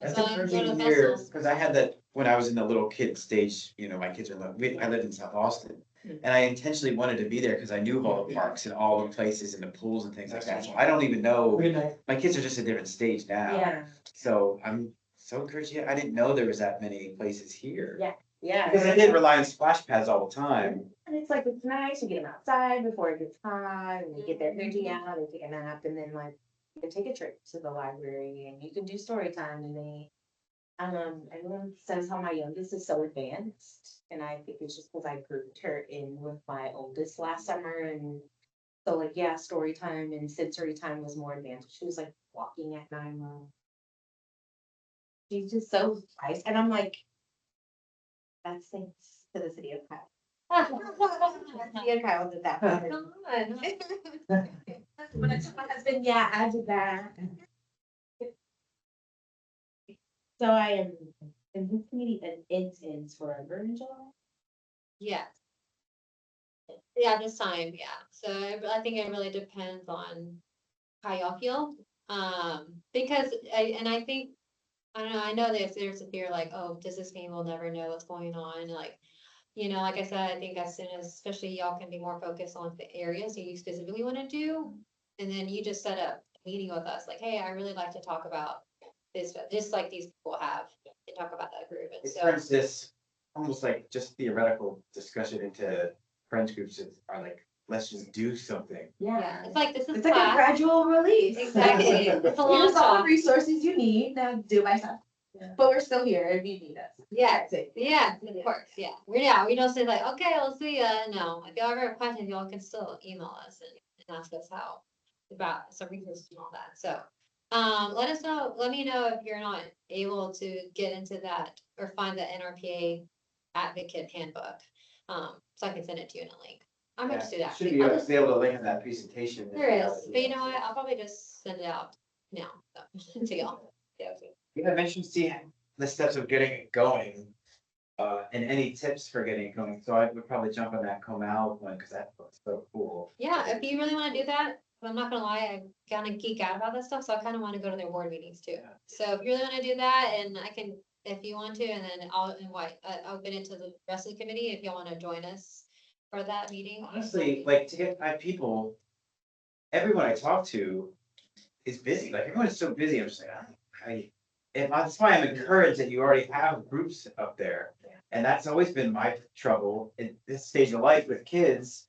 That's So I go encouraging to to hear, festivals. because I had that when I was in the little kid stage, you know, my kids are, I lived in South Austin. Mhm. And I intentionally wanted to be there because I knew of all the parks and all the places and the pools and things like that. So I don't even know, my kids are just a different stage now. Yeah, So I'm so encouraged, I didn't know there was that many places here. Yeah. yeah. Because I did rely on splash pads all the time. And it's like, it's nice, you get them outside before it gets hot, and you get their energy out, and take a nap, and then like, you can take a trip to the library, and you can do story time, and they. Everyone says how my youngest is so advanced, and I think it's just because I grouped her in with my oldest last summer, and. So like, yeah, story time and sensory time was more advanced, she was like walking at 9 months. She's just so nice, and I'm like. That's thanks to the city of Kyle. City of Kyle did that. for Come me. on. When I told my husband, yeah, I did that. So I am in this committee and it ends forever in July. Yes. Yeah, this time, yeah. So I think it really depends on how y'all feel. Because I think, I don't know, I know there's a fear like, oh, does this mean we'll never know what's going on? Like, you know, like I said, I think as soon as, especially y'all can be more focused on the areas that you specifically want to do. And then you just set up a meeting with us, like, hey, I really like to talk about this, just like these people have, they talk about that group, and It so. turns this almost like just theoretical discussion into friends groups that are like, let's just do something. Yeah, it's like, this is It's like a class. gradual release. Exactly, it's a long Here's all the talk. resources you need, now do my stuff. Yeah. But we're still here if you need us. Yeah, That's it. yeah, of course, yeah, we don't say like, okay, we'll see ya, no, if y'all ever have questions, y'all can still email us and ask us how, about some resources and all that, so. Let us know, let me know if you're not able to get into that or find the NRPA advocate handbook. So I can send it to you in a link. I might just do that. Should be I'll able just- to be able to link in that presentation. There is, but you know what, I'll probably just send it out now, so, to y'all. You had mentioned, see, the steps of getting it going, and any tips for getting it going, so I would probably jump on that Comal one, cause that looks so cool. Yeah, if you really wanna do that, I'm not gonna lie, I kinda geek out about that stuff, so I kinda wanna go to their board meetings too. Yeah. So if you really wanna do that, and I can, if you want to, and then I'll invite, open it to the rest of the committee, if y'all wanna join us for that meeting. Honestly, like, to get 5 people, everyone I talk to is busy, like, everyone is so busy, I'm just like, that's why I'm encouraged that you already have groups up there. And that's always been my trouble in this stage of life with kids,